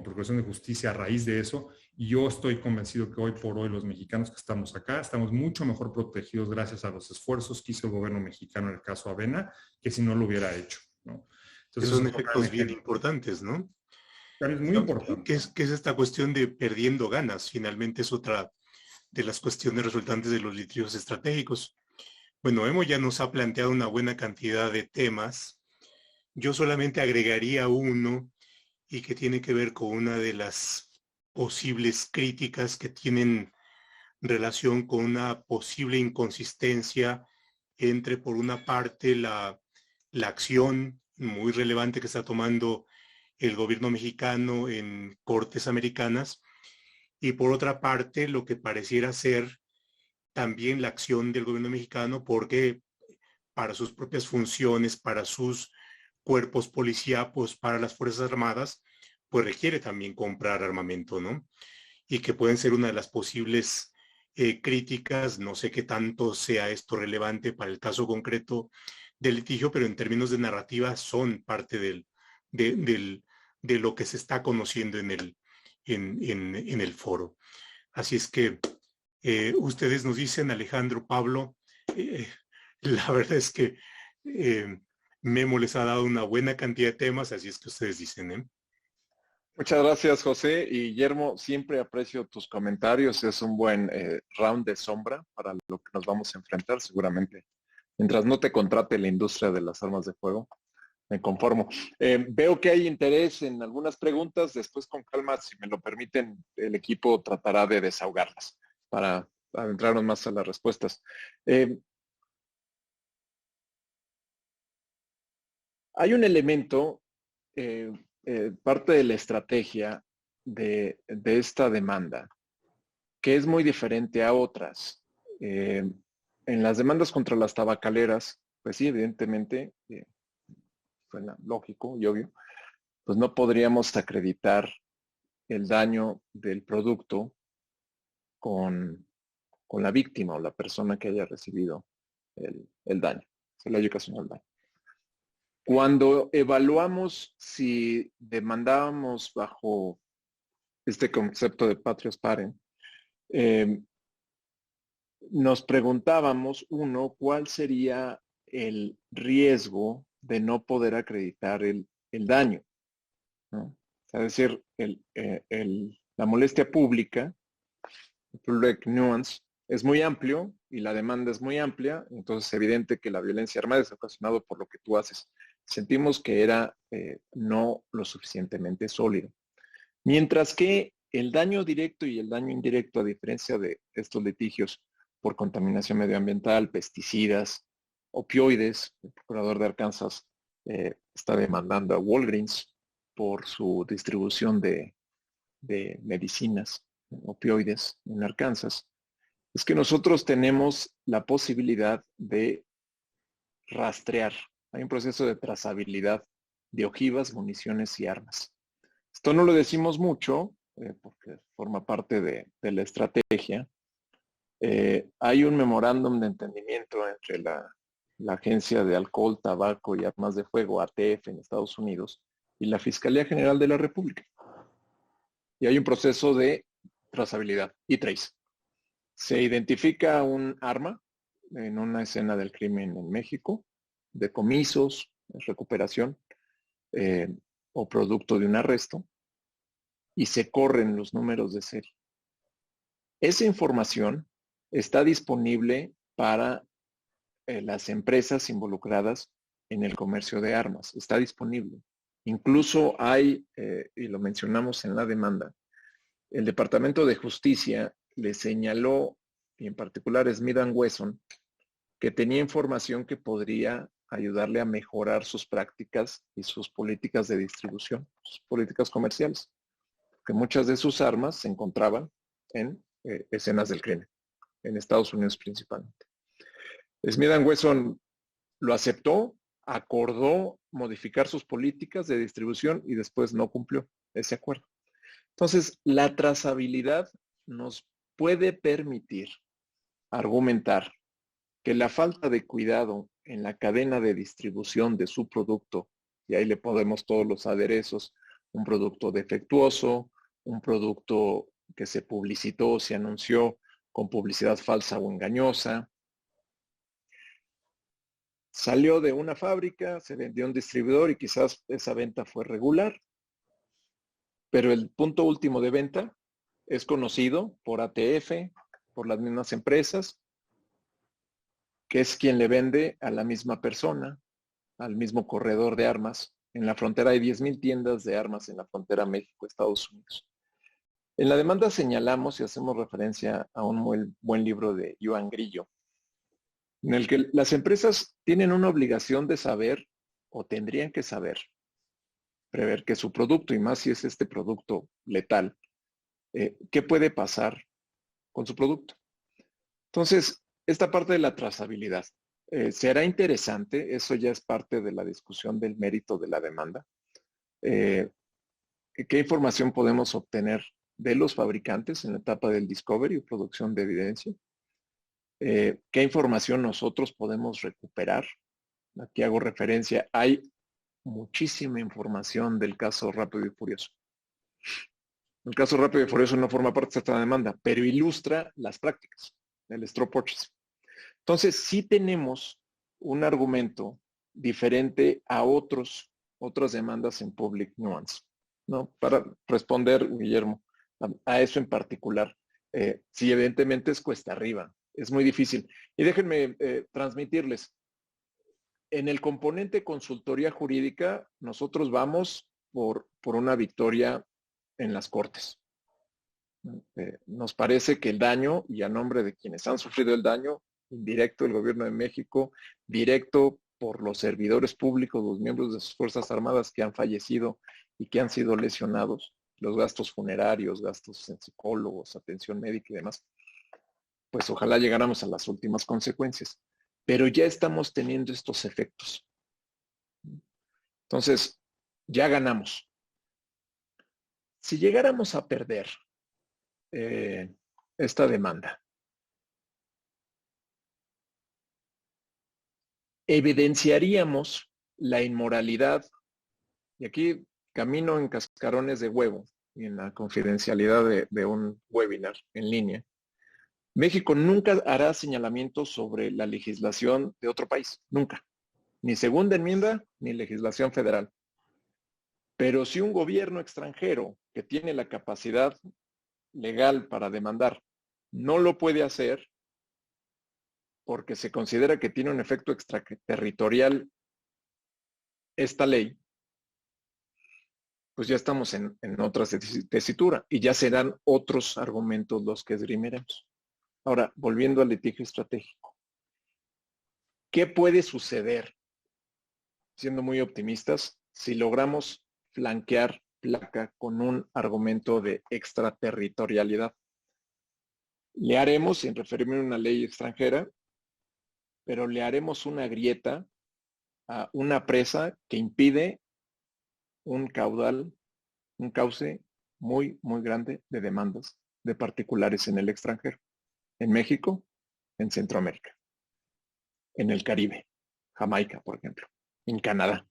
Procuración de Justicia a raíz de eso, y yo estoy convencido que hoy por hoy los mexicanos que estamos acá estamos mucho mejor protegidos gracias a los esfuerzos que hizo el gobierno mexicano en el caso Avena, que si no lo hubiera hecho, ¿no? Entonces, son efectos bien importantes, ¿no? Es muy importante. ¿Qué es esta cuestión de perdiendo ganas? Finalmente es otra de las cuestiones resultantes de los litigios estratégicos. Bueno, Emo ya nos ha planteado una buena cantidad de temas. Yo solamente agregaría uno y que tiene que ver con una de las posibles críticas que tienen relación con una posible inconsistencia entre, por una parte, la acción muy relevante que está tomando el gobierno mexicano en cortes americanas y, por otra parte, lo que pareciera ser también la acción del gobierno mexicano, porque para sus propias funciones, para sus cuerpos policíacos para las Fuerzas Armadas, pues requiere también comprar armamento, ¿no? Y que pueden ser una de las posibles críticas. No sé qué tanto sea esto relevante para el caso concreto del litigio, pero en términos de narrativa son parte de lo que se está conociendo en el foro. Así es que ustedes nos dicen, Alejandro, Pablo, la verdad es que Memo les ha dado una buena cantidad de temas, así es que ustedes dicen, ¿eh? Muchas gracias, José. Y Guillermo, siempre aprecio tus comentarios. Es un buen round de sombra para lo que nos vamos a enfrentar seguramente. Mientras no te contrate la industria de las armas de fuego, me conformo. Veo que hay interés en algunas preguntas. Después, con calma, si me lo permiten, el equipo tratará de desahogarlas para adentrarnos más a las respuestas. Hay un elemento, parte de la estrategia de esta demanda, que es muy diferente a otras. En las demandas contra las tabacaleras, pues sí, evidentemente, suena lógico y obvio, pues no podríamos acreditar el daño del producto con la víctima o la persona que haya recibido el daño, se le haya ocasionado el daño. Cuando evaluamos si demandábamos bajo este concepto de patrios parent, nos preguntábamos, uno, ¿cuál sería el riesgo de no poder acreditar el daño? ¿No? Es decir, la molestia pública, el public nuance, es muy amplio y la demanda es muy amplia, entonces es evidente que la violencia armada es ocasionado por lo que tú haces. Sentimos que era no lo suficientemente sólido. Mientras que el daño directo y el daño indirecto, a diferencia de estos litigios por contaminación medioambiental, pesticidas, opioides, el procurador de Arkansas está demandando a Walgreens por su distribución de medicinas, opioides en Arkansas, es que nosotros tenemos la posibilidad de rastrear. Hay un proceso de trazabilidad de ojivas, municiones y armas. Esto no lo decimos mucho porque forma parte de la estrategia. Hay un memorándum de entendimiento entre la Agencia de Alcohol, Tabaco y Armas de Fuego, ATF, en Estados Unidos, y la Fiscalía General de la República. Y hay un proceso de trazabilidad y trace. Se identifica un arma en una escena del crimen en México, decomisos, recuperación o producto de un arresto, y se corren los números de serie. Esa información está disponible para las empresas involucradas en el comercio de armas. Está disponible. Incluso hay, y lo mencionamos en la demanda, el Departamento de Justicia le señaló, y en particular Smith & Wesson, que tenía información que podría ayudarle a mejorar sus prácticas y sus políticas de distribución, sus políticas comerciales, que muchas de sus armas se encontraban en escenas del crimen, en Estados Unidos principalmente. Smith & Wesson lo aceptó, acordó modificar sus políticas de distribución y después no cumplió ese acuerdo. Entonces, la trazabilidad nos puede permitir argumentar que la falta de cuidado en la cadena de distribución de su producto, y ahí le podemos todos los aderezos, un producto defectuoso, un producto que se publicitó, se anunció con publicidad falsa o engañosa, salió de una fábrica, se vendió a un distribuidor y quizás esa venta fue regular, pero el punto último de venta es conocido por ATF, por las mismas empresas, que es quien le vende a la misma persona, al mismo corredor de armas. En la frontera hay 10,000 tiendas de armas en la frontera México-Estados Unidos. En la demanda señalamos y hacemos referencia a un muy buen libro de Joan Grillo, en el que las empresas tienen una obligación de saber, o tendrían que saber, prever que su producto, y más si es este producto letal, ¿qué puede pasar con su producto? Entonces, esta parte de la trazabilidad. Será interesante, eso ya es parte de la discusión del mérito de la demanda. ¿Qué información podemos obtener de los fabricantes en la etapa del discovery o producción de evidencia? ¿Qué información nosotros podemos recuperar? Aquí hago referencia, hay muchísima información del caso Rápido y Furioso. El caso Rápido y Furioso no forma parte de esta demanda, pero ilustra las prácticas del straw purchase. Entonces, sí tenemos un argumento diferente a otras demandas en public nuance, ¿no? Para responder, Guillermo, a eso en particular. Sí, evidentemente es cuesta arriba, es muy difícil. Y déjenme transmitirles, en el componente consultoría jurídica, nosotros vamos por una victoria en las cortes. Nos parece que el daño, y a nombre de quienes han sufrido el daño, indirecto del gobierno de México, directo por los servidores públicos, los miembros de sus Fuerzas Armadas que han fallecido y que han sido lesionados, los gastos funerarios, gastos en psicólogos, atención médica y demás, pues ojalá llegáramos a las últimas consecuencias. Pero ya estamos teniendo estos efectos. Entonces, ya ganamos. Si llegáramos a perder esta demanda, evidenciaríamos la inmoralidad, y aquí camino en cascarones de huevo y en la confidencialidad de un webinar en línea. México nunca hará señalamientos sobre la legislación de otro país, nunca. Ni segunda enmienda, ni legislación federal. Pero si un gobierno extranjero que tiene la capacidad legal para demandar no lo puede hacer porque se considera que tiene un efecto extraterritorial esta ley, pues ya estamos en otra tesitura y ya serán otros argumentos los que esgrimiremos. Ahora, volviendo al litigio estratégico. ¿Qué puede suceder, siendo muy optimistas, si logramos flanquear placa con un argumento de extraterritorialidad? Le haremos, sin referirme a una ley extranjera, pero le haremos una grieta a una presa que impide un cauce muy, muy grande de demandas de particulares en el extranjero. En México, en Centroamérica, en el Caribe, Jamaica, por ejemplo, en Canadá.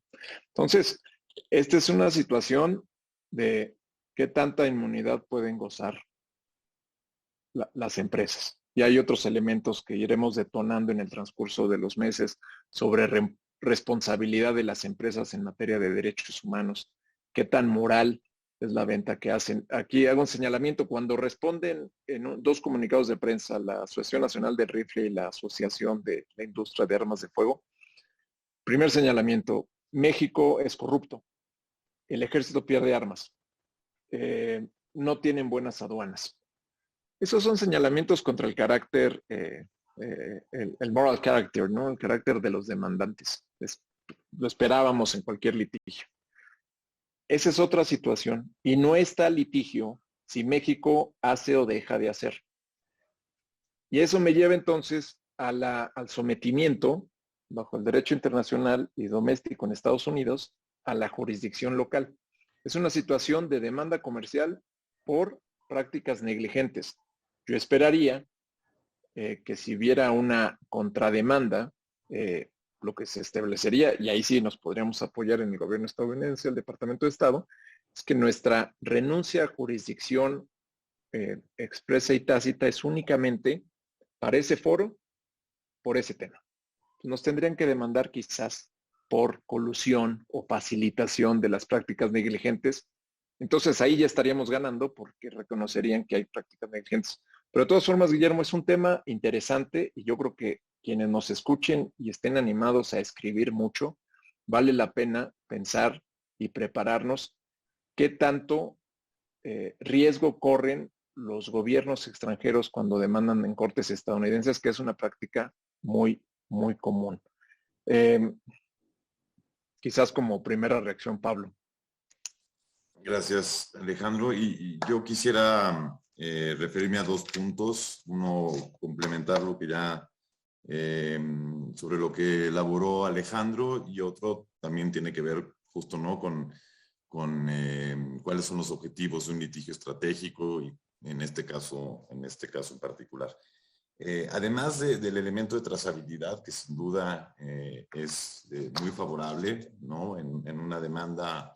Entonces, esta es una situación de qué tanta inmunidad pueden gozar las empresas. Y hay otros elementos que iremos detonando en el transcurso de los meses sobre responsabilidad de las empresas en materia de derechos humanos, qué tan moral es la venta que hacen. Aquí hago un señalamiento. Cuando responden en dos comunicados de prensa, la Asociación Nacional del Rifle y la Asociación de la Industria de Armas de Fuego, primer señalamiento, México es corrupto, el ejército pierde armas, no tienen buenas aduanas. Esos son señalamientos contra el carácter, el moral character, ¿no? El carácter de los demandantes. Lo esperábamos en cualquier litigio. Esa es otra situación. Y no está litigio si México hace o deja de hacer. Y eso me lleva entonces al sometimiento, bajo el derecho internacional y doméstico en Estados Unidos, a la jurisdicción local. Es una situación de demanda comercial por prácticas negligentes. Yo esperaría que si hubiera una contrademanda, lo que se establecería, y ahí sí nos podríamos apoyar en el gobierno estadounidense, el Departamento de Estado, es que nuestra renuncia a jurisdicción expresa y tácita es únicamente para ese foro, por ese tema. Nos tendrían que demandar quizás por colusión o facilitación de las prácticas negligentes. Entonces ahí ya estaríamos ganando porque reconocerían que hay prácticas negligentes. Pero de todas formas, Guillermo, es un tema interesante y yo creo que quienes nos escuchen y estén animados a escribir mucho, vale la pena pensar y prepararnos qué tanto riesgo corren los gobiernos extranjeros cuando demandan en cortes estadounidenses, que es una práctica muy, muy común. Quizás como primera reacción, Pablo. Gracias, Alejandro. Y yo quisiera referirme a dos puntos. Uno, complementar lo que ya sobre lo que elaboró Alejandro, y otro también tiene que ver justo, ¿no?, con cuáles son los objetivos de un litigio estratégico, y en este caso en particular. Además del elemento de trazabilidad, que sin duda es muy favorable, ¿no?, en una demanda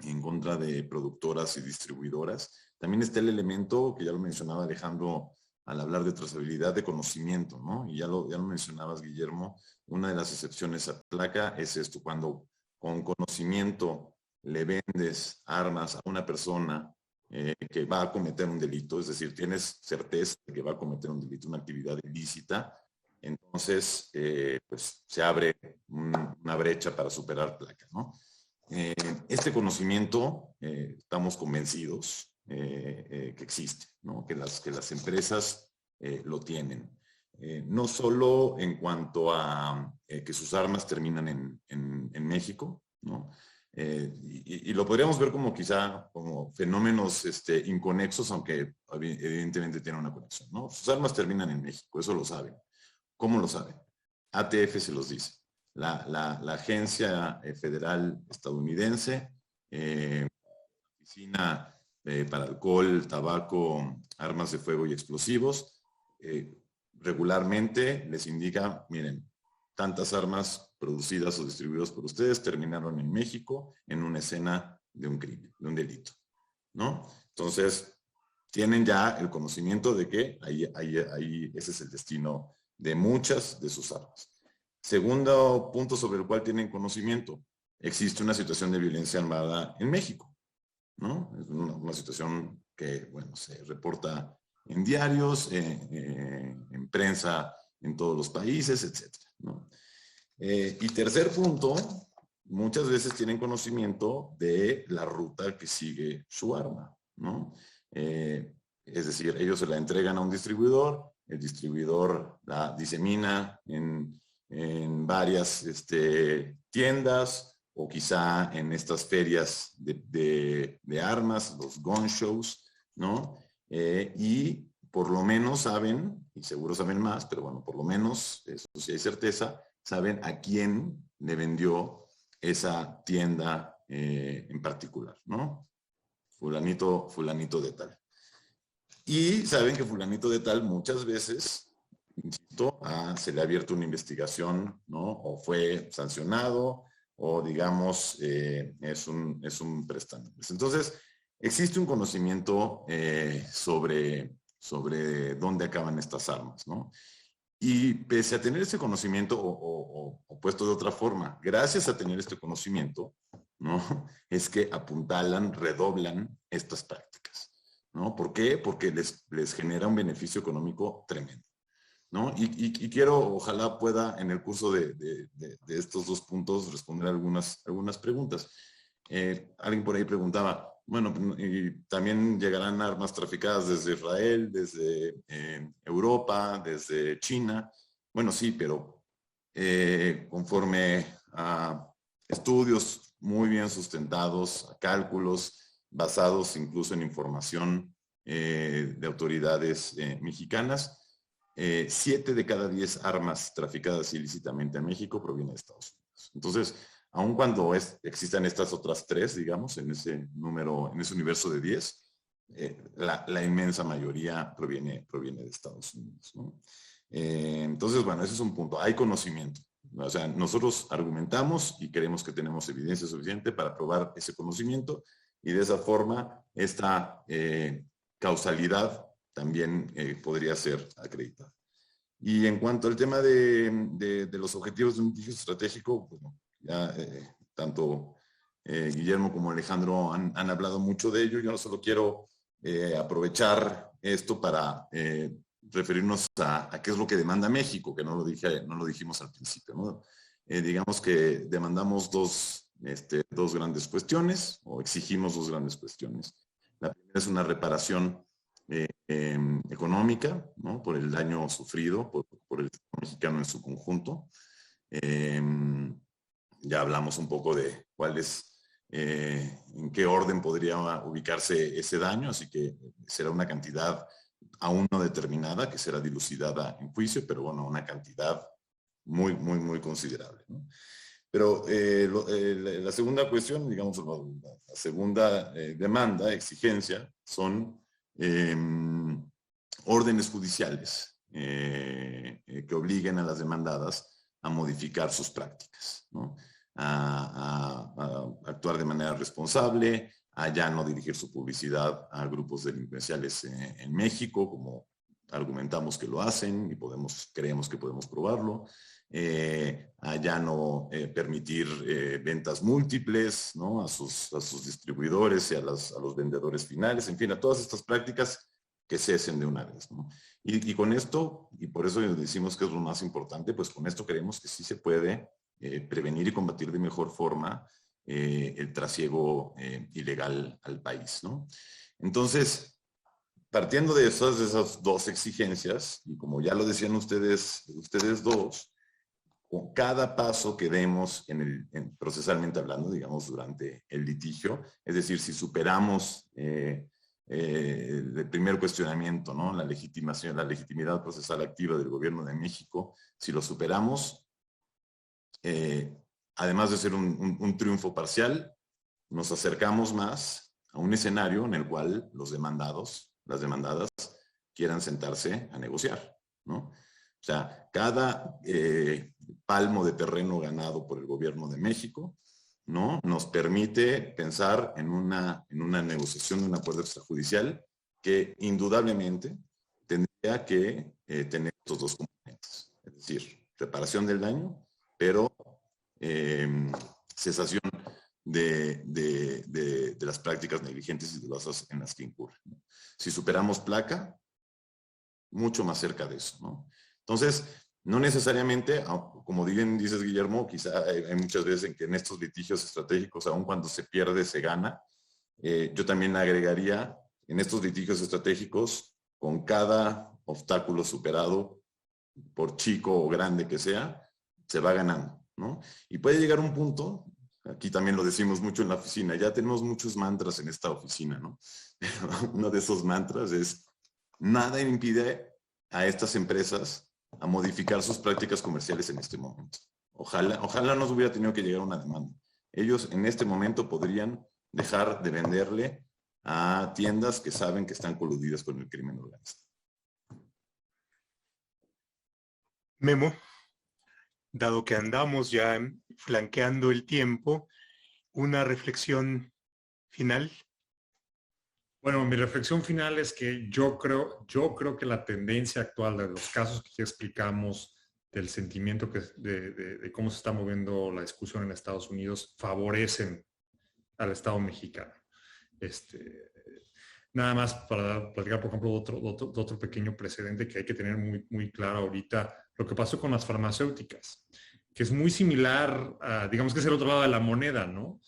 en contra de productoras y distribuidoras, también está el elemento que ya lo mencionaba Alejandro al hablar de trazabilidad de conocimiento, ¿no? Y ya lo mencionabas, Guillermo, una de las excepciones a placa es esto: cuando con conocimiento le vendes armas a una persona que va a cometer un delito, es decir, tienes certeza de que va a cometer un delito, una actividad ilícita, entonces pues se abre una brecha para superar placa, ¿no? Este conocimiento estamos convencidos que existe, ¿no?, que las empresas lo tienen. No solo en cuanto a que sus armas terminan en México, ¿no? Y lo podríamos ver como quizá como fenómenos inconexos, aunque evidentemente tienen una conexión, ¿no? Sus armas terminan en México, eso lo saben. ¿Cómo lo saben? ATF se los dice. La agencia federal estadounidense, Oficina para Alcohol, Tabaco, Armas de Fuego y Explosivos, regularmente les indica: miren, tantas armas producidas o distribuidas por ustedes terminaron en México en una escena de un crimen, de un delito, ¿no? Entonces, tienen ya el conocimiento de que ahí ese es el destino de muchas de sus armas. Segundo punto sobre el cual tienen conocimiento: existe una situación de violencia armada en México, ¿no? Es una situación que, bueno, se reporta en diarios, en prensa en todos los países, etcétera, ¿no? Y tercer punto, muchas veces tienen conocimiento de la ruta que sigue su arma, ¿no? Es decir, ellos se la entregan a un distribuidor, el distribuidor la disemina en varias tiendas, o quizá en estas ferias de armas, los gun shows, ¿no? Y por lo menos saben, y seguro saben más, pero bueno, por lo menos, eso sí hay certeza, saben a quién le vendió esa tienda en particular, ¿no? Fulanito de tal. Y saben que fulanito de tal muchas veces, insisto, se le ha abierto una investigación, ¿no? O fue sancionado, o digamos, es un prestamista. Entonces, existe un conocimiento sobre dónde acaban estas armas, ¿no? Y pese a tener ese conocimiento, o puesto de otra forma, gracias a tener este conocimiento, ¿no?, es que apuntalan, redoblan estas prácticas, ¿no? ¿Por qué? Porque les genera un beneficio económico tremendo, ¿no? Y quiero, ojalá pueda en el curso de estos dos puntos responder algunas preguntas. Alguien por ahí preguntaba, bueno, y también llegarán armas traficadas desde Israel, desde Europa, desde China. Bueno, sí, pero conforme a estudios muy bien sustentados, a cálculos basados incluso en información de autoridades mexicanas, 7 de cada 10 armas traficadas ilícitamente en México provienen de Estados Unidos. Entonces, aun cuando existan estas otras 3, digamos, en ese universo de 10, la inmensa mayoría proviene de Estados Unidos, ¿no? Entonces, bueno, ese es un punto. Hay conocimiento. O sea, nosotros argumentamos y creemos que tenemos evidencia suficiente para probar ese conocimiento, y de esa forma esta causalidad también podría ser acreditada. Y en cuanto al tema de los objetivos de un litigio estratégico, bueno, ya tanto Guillermo como Alejandro han hablado mucho de ello. Yo solo quiero aprovechar esto para referirnos a qué es lo que demanda México, que no lo dijimos al principio, ¿no? Digamos que demandamos dos grandes cuestiones, o exigimos dos grandes cuestiones. La primera es una reparación económica, ¿no?, por el daño sufrido por el Estado mexicano en su conjunto. Ya hablamos un poco de en qué orden podría ubicarse ese daño, así que será una cantidad aún no determinada, que será dilucidada en juicio, pero bueno, una cantidad muy considerable, ¿no? Pero la segunda cuestión, digamos, la segunda demanda, exigencia, son órdenes judiciales que obliguen a las demandadas a modificar sus prácticas, ¿no? A actuar de manera responsable, a ya no dirigir su publicidad a grupos delincuenciales en México, como argumentamos que lo hacen y creemos que podemos probarlo, a ya no permitir ventas múltiples, ¿no? a sus distribuidores y a los vendedores finales, en fin, a todas estas prácticas que cesen de una vez, ¿no? Y con esto, y por eso decimos que es lo más importante, pues con esto creemos que sí se puede prevenir y combatir de mejor forma el trasiego ilegal al país, ¿no? Entonces, partiendo de esas dos exigencias, y como ya lo decían ustedes dos, con cada paso que demos procesalmente hablando, digamos, durante el litigio, es decir, si superamos el primer cuestionamiento, ¿no? La legitimidad procesal activa del gobierno de México, si lo superamos, además de ser un triunfo parcial, nos acercamos más a un escenario en el cual los demandados, las demandadas, quieran sentarse a negociar, ¿no? O sea, cada palmo de terreno ganado por el gobierno de México, ¿no? Nos permite pensar en una negociación de un acuerdo extrajudicial que indudablemente tendría que tener estos dos componentes, es decir, reparación del daño, pero cesación de las prácticas negligentes y dolosas en las que incurren, ¿no? Si superamos placa, mucho más cerca de eso, ¿no? Entonces, no necesariamente, como bien dices, Guillermo, quizá hay muchas veces en que en estos litigios estratégicos, aun cuando se pierde, se gana. Yo también agregaría, en estos litigios estratégicos, con cada obstáculo superado, por chico o grande que sea, se va ganando, ¿no? Y puede llegar un punto, aquí también lo decimos mucho en la oficina, ya tenemos muchos mantras en esta oficina, ¿no? Uno de esos mantras es, nada impide a estas empresas a modificar sus prácticas comerciales en este momento. Ojalá no hubiera tenido que llegar a una demanda. Ellos en este momento podrían dejar de venderle a tiendas que saben que están coludidas con el crimen organizado. Memo, dado que andamos ya flanqueando el tiempo, una reflexión final. Bueno, mi reflexión final es que yo creo que la tendencia actual de los casos que ya explicamos, del sentimiento de cómo se está moviendo la discusión en Estados Unidos, favorecen al Estado mexicano. Nada más para platicar, por ejemplo, de otro pequeño precedente que hay que tener muy claro ahorita, lo que pasó con las farmacéuticas, que es muy similar a, digamos que es el otro lado de la moneda, ¿no?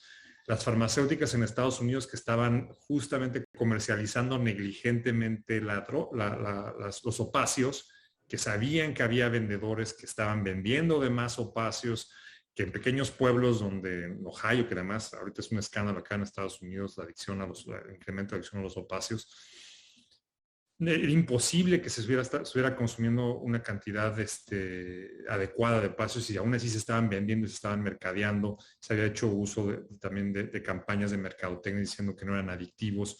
Las farmacéuticas en Estados Unidos que estaban justamente comercializando negligentemente los opiáceos, que sabían que había vendedores que estaban vendiendo de más opiáceos, que en pequeños pueblos donde en Ohio, que además ahorita es un escándalo acá en Estados Unidos, el incremento de adicción a los opiáceos, era imposible que se estuviera consumiendo una cantidad adecuada de opiáceos y aún así se estaban vendiendo y se estaban mercadeando. Se había hecho uso también de campañas de mercadotecnia diciendo que no eran adictivos,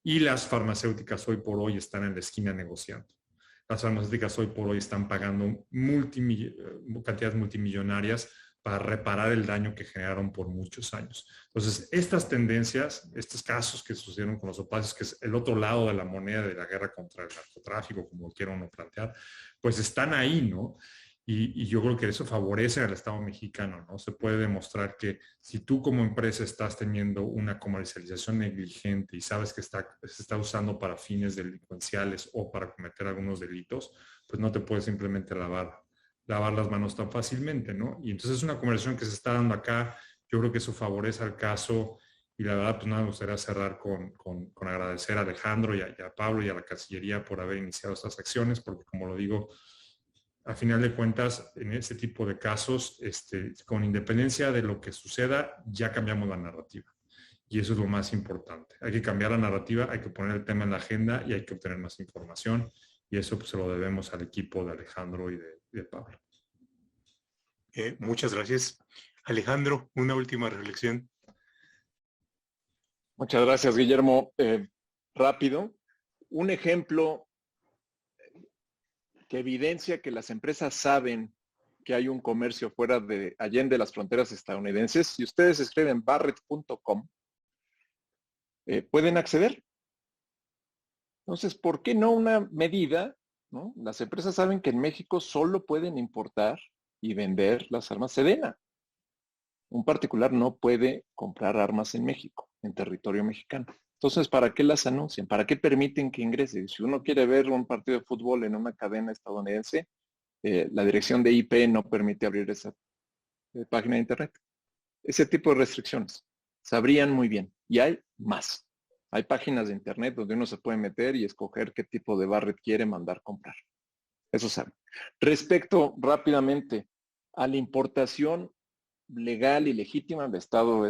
y las farmacéuticas hoy por hoy están en la esquina negociando. Las farmacéuticas hoy por hoy están pagando cantidades multimillonarias para reparar el daño que generaron por muchos años. Entonces, estas tendencias, estos casos que sucedieron con los opiáceos, que es el otro lado de la moneda de la guerra contra el narcotráfico, como quiera uno plantear, pues están ahí, ¿no? Y yo creo que eso favorece al Estado mexicano, ¿no? Se puede demostrar que si tú como empresa estás teniendo una comercialización negligente y sabes que se está usando para fines delincuenciales o para cometer algunos delitos, pues no te puedes simplemente lavar las manos tan fácilmente, ¿no? Y entonces es una conversación que se está dando acá. Yo creo que eso favorece al caso, y la verdad, pues nada, me gustaría cerrar con agradecer a Alejandro y a Pablo y a la Cancillería por haber iniciado estas acciones, porque como lo digo, a final de cuentas, en este tipo de casos, con independencia de lo que suceda, ya cambiamos la narrativa. Y eso es lo más importante. Hay que cambiar la narrativa, hay que poner el tema en la agenda y hay que obtener más información. Y eso pues, se lo debemos al equipo de Alejandro y de Pablo. Muchas gracias. Alejandro, una última reflexión. Muchas gracias, Guillermo. Rápido, un ejemplo que evidencia que las empresas saben que hay un comercio fuera de allende las fronteras estadounidenses. Si ustedes escriben barrett.com, pueden acceder. Entonces, ¿por qué no una medida? ¿No? Las empresas saben que en México solo pueden importar y vender las armas Sedena. Un particular no puede comprar armas en México, en territorio mexicano. Entonces, ¿para qué las anuncian? ¿Para qué permiten que ingrese? Si uno quiere ver un partido de fútbol en una cadena estadounidense, la dirección de IP no permite abrir esa página de internet. Ese tipo de restricciones. Sabrían muy bien. Y hay más. Hay páginas de internet donde uno se puede meter y escoger qué tipo de barret quiere mandar comprar. Eso saben. Respecto rápidamente a la importación legal y legítima, el Estado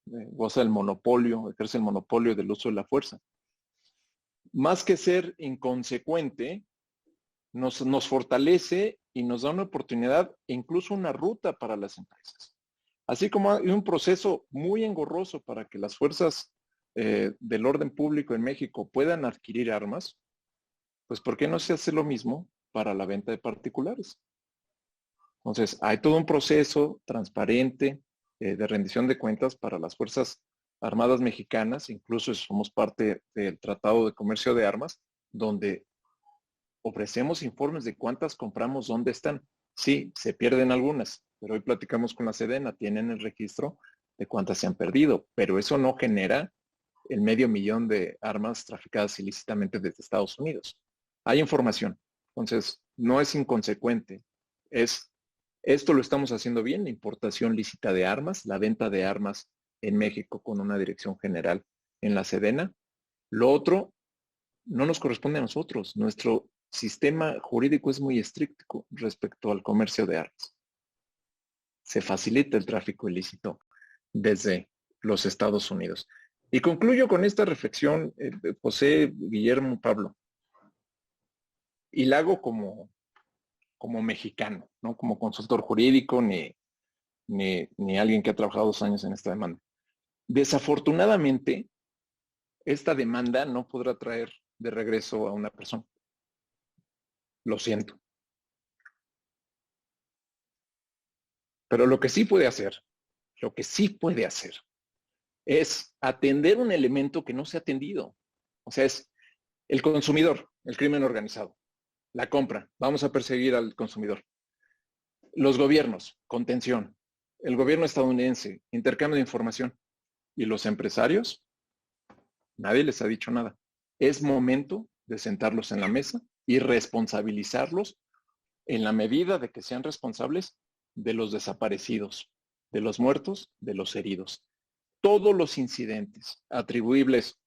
goza del monopolio, ejerce el monopolio del uso de la fuerza. Más que ser inconsecuente, nos fortalece y nos da una oportunidad e incluso una ruta para las empresas. Así como hay un proceso muy engorroso para que las fuerzas del orden público en México puedan adquirir armas, pues ¿por qué no se hace lo mismo para la venta de particulares? Entonces, hay todo un proceso transparente de rendición de cuentas para las Fuerzas Armadas Mexicanas, incluso somos parte del Tratado de Comercio de Armas, donde ofrecemos informes de cuántas compramos, dónde están. Sí, se pierden algunas, pero hoy platicamos con la Sedena, tienen el registro de cuántas se han perdido, pero eso no genera el 500,000 de armas traficadas ilícitamente desde Estados Unidos. Hay información, entonces no es inconsecuente, esto lo estamos haciendo bien, la importación lícita de armas, la venta de armas en México con una dirección general en la Sedena. Lo otro no nos corresponde a nosotros. Nuestro sistema jurídico es muy estricto respecto al comercio de armas. Se facilita el tráfico ilícito desde los Estados Unidos. Y concluyo con esta reflexión, José, Guillermo, Pablo. Y la hago como mexicano, no como consultor jurídico ni alguien que ha trabajado 2 años en esta demanda. Desafortunadamente, esta demanda no podrá traer de regreso a una persona. Lo siento. Pero lo que sí puede hacer es atender un elemento que no se ha atendido. O sea, es el consumidor, el crimen organizado, la compra. Vamos a perseguir al consumidor. Los gobiernos, contención. El gobierno estadounidense, intercambio de información. Y los empresarios, nadie les ha dicho nada. Es momento de sentarlos en la mesa y responsabilizarlos en la medida de que sean responsables de los desaparecidos, de los muertos, de los heridos. Todos los incidentes atribuibles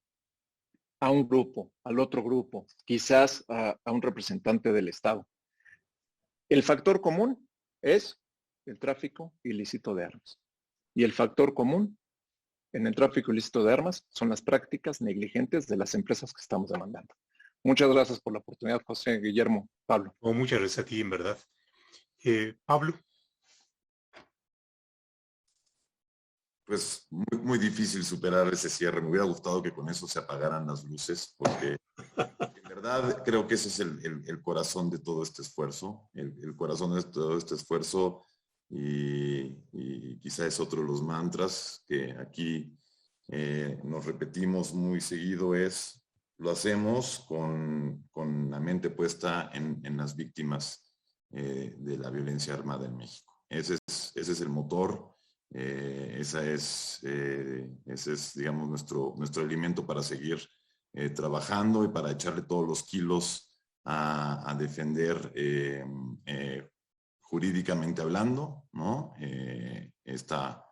a un grupo, al otro grupo, quizás a un representante del Estado. El factor común es el tráfico ilícito de armas. Y el factor común en el tráfico ilícito de armas son las prácticas negligentes de las empresas que estamos demandando. Muchas gracias por la oportunidad, José, Guillermo, Pablo. Muchas gracias a ti, en verdad. Pablo. Pues muy difícil superar ese cierre. Me hubiera gustado que con eso se apagaran las luces, porque en verdad creo que ese es el corazón de todo este esfuerzo. El corazón de todo este esfuerzo y quizá es otro de los mantras que aquí nos repetimos muy seguido es: lo hacemos con la mente puesta en las víctimas de la violencia armada en México. Ese es el motor. Ese es, digamos, nuestro alimento para seguir trabajando y para echarle todos los kilos a defender jurídicamente hablando, ¿no? Esta,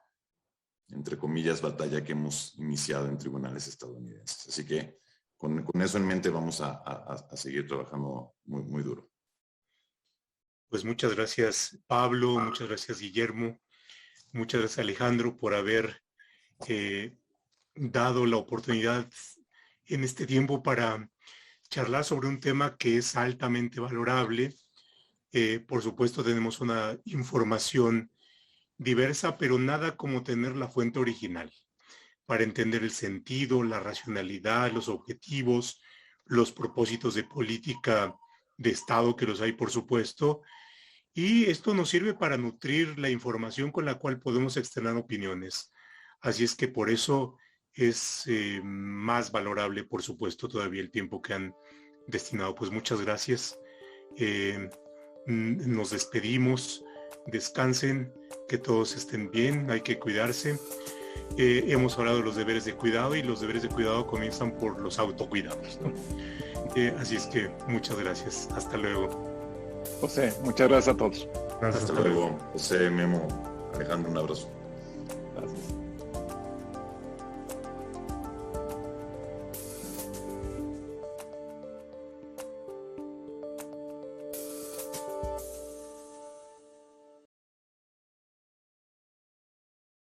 entre comillas, batalla que hemos iniciado en tribunales estadounidenses. Así que con eso en mente vamos a seguir trabajando muy duro. Pues muchas gracias, Pablo, muchas gracias, Guillermo. Muchas gracias, Alejandro, por haber dado la oportunidad en este tiempo para charlar sobre un tema que es altamente valorable, Por supuesto, tenemos una información diversa, pero nada como tener la fuente original para entender el sentido, la racionalidad, los objetivos, los propósitos de política de Estado, que los hay, por supuesto. Y esto nos sirve para nutrir la información con la cual podemos externar opiniones. Así es que por eso es más valorable, por supuesto, todavía el tiempo que han destinado. Pues muchas gracias. Nos despedimos. Descansen, que todos estén bien, hay que cuidarse. Hemos hablado de los deberes de cuidado y los deberes de cuidado comienzan por los autocuidados, ¿no? Así es que muchas gracias. Hasta luego. José, muchas gracias a todos. Gracias. Hasta luego. José, Memo, Alejandro, un abrazo. Gracias.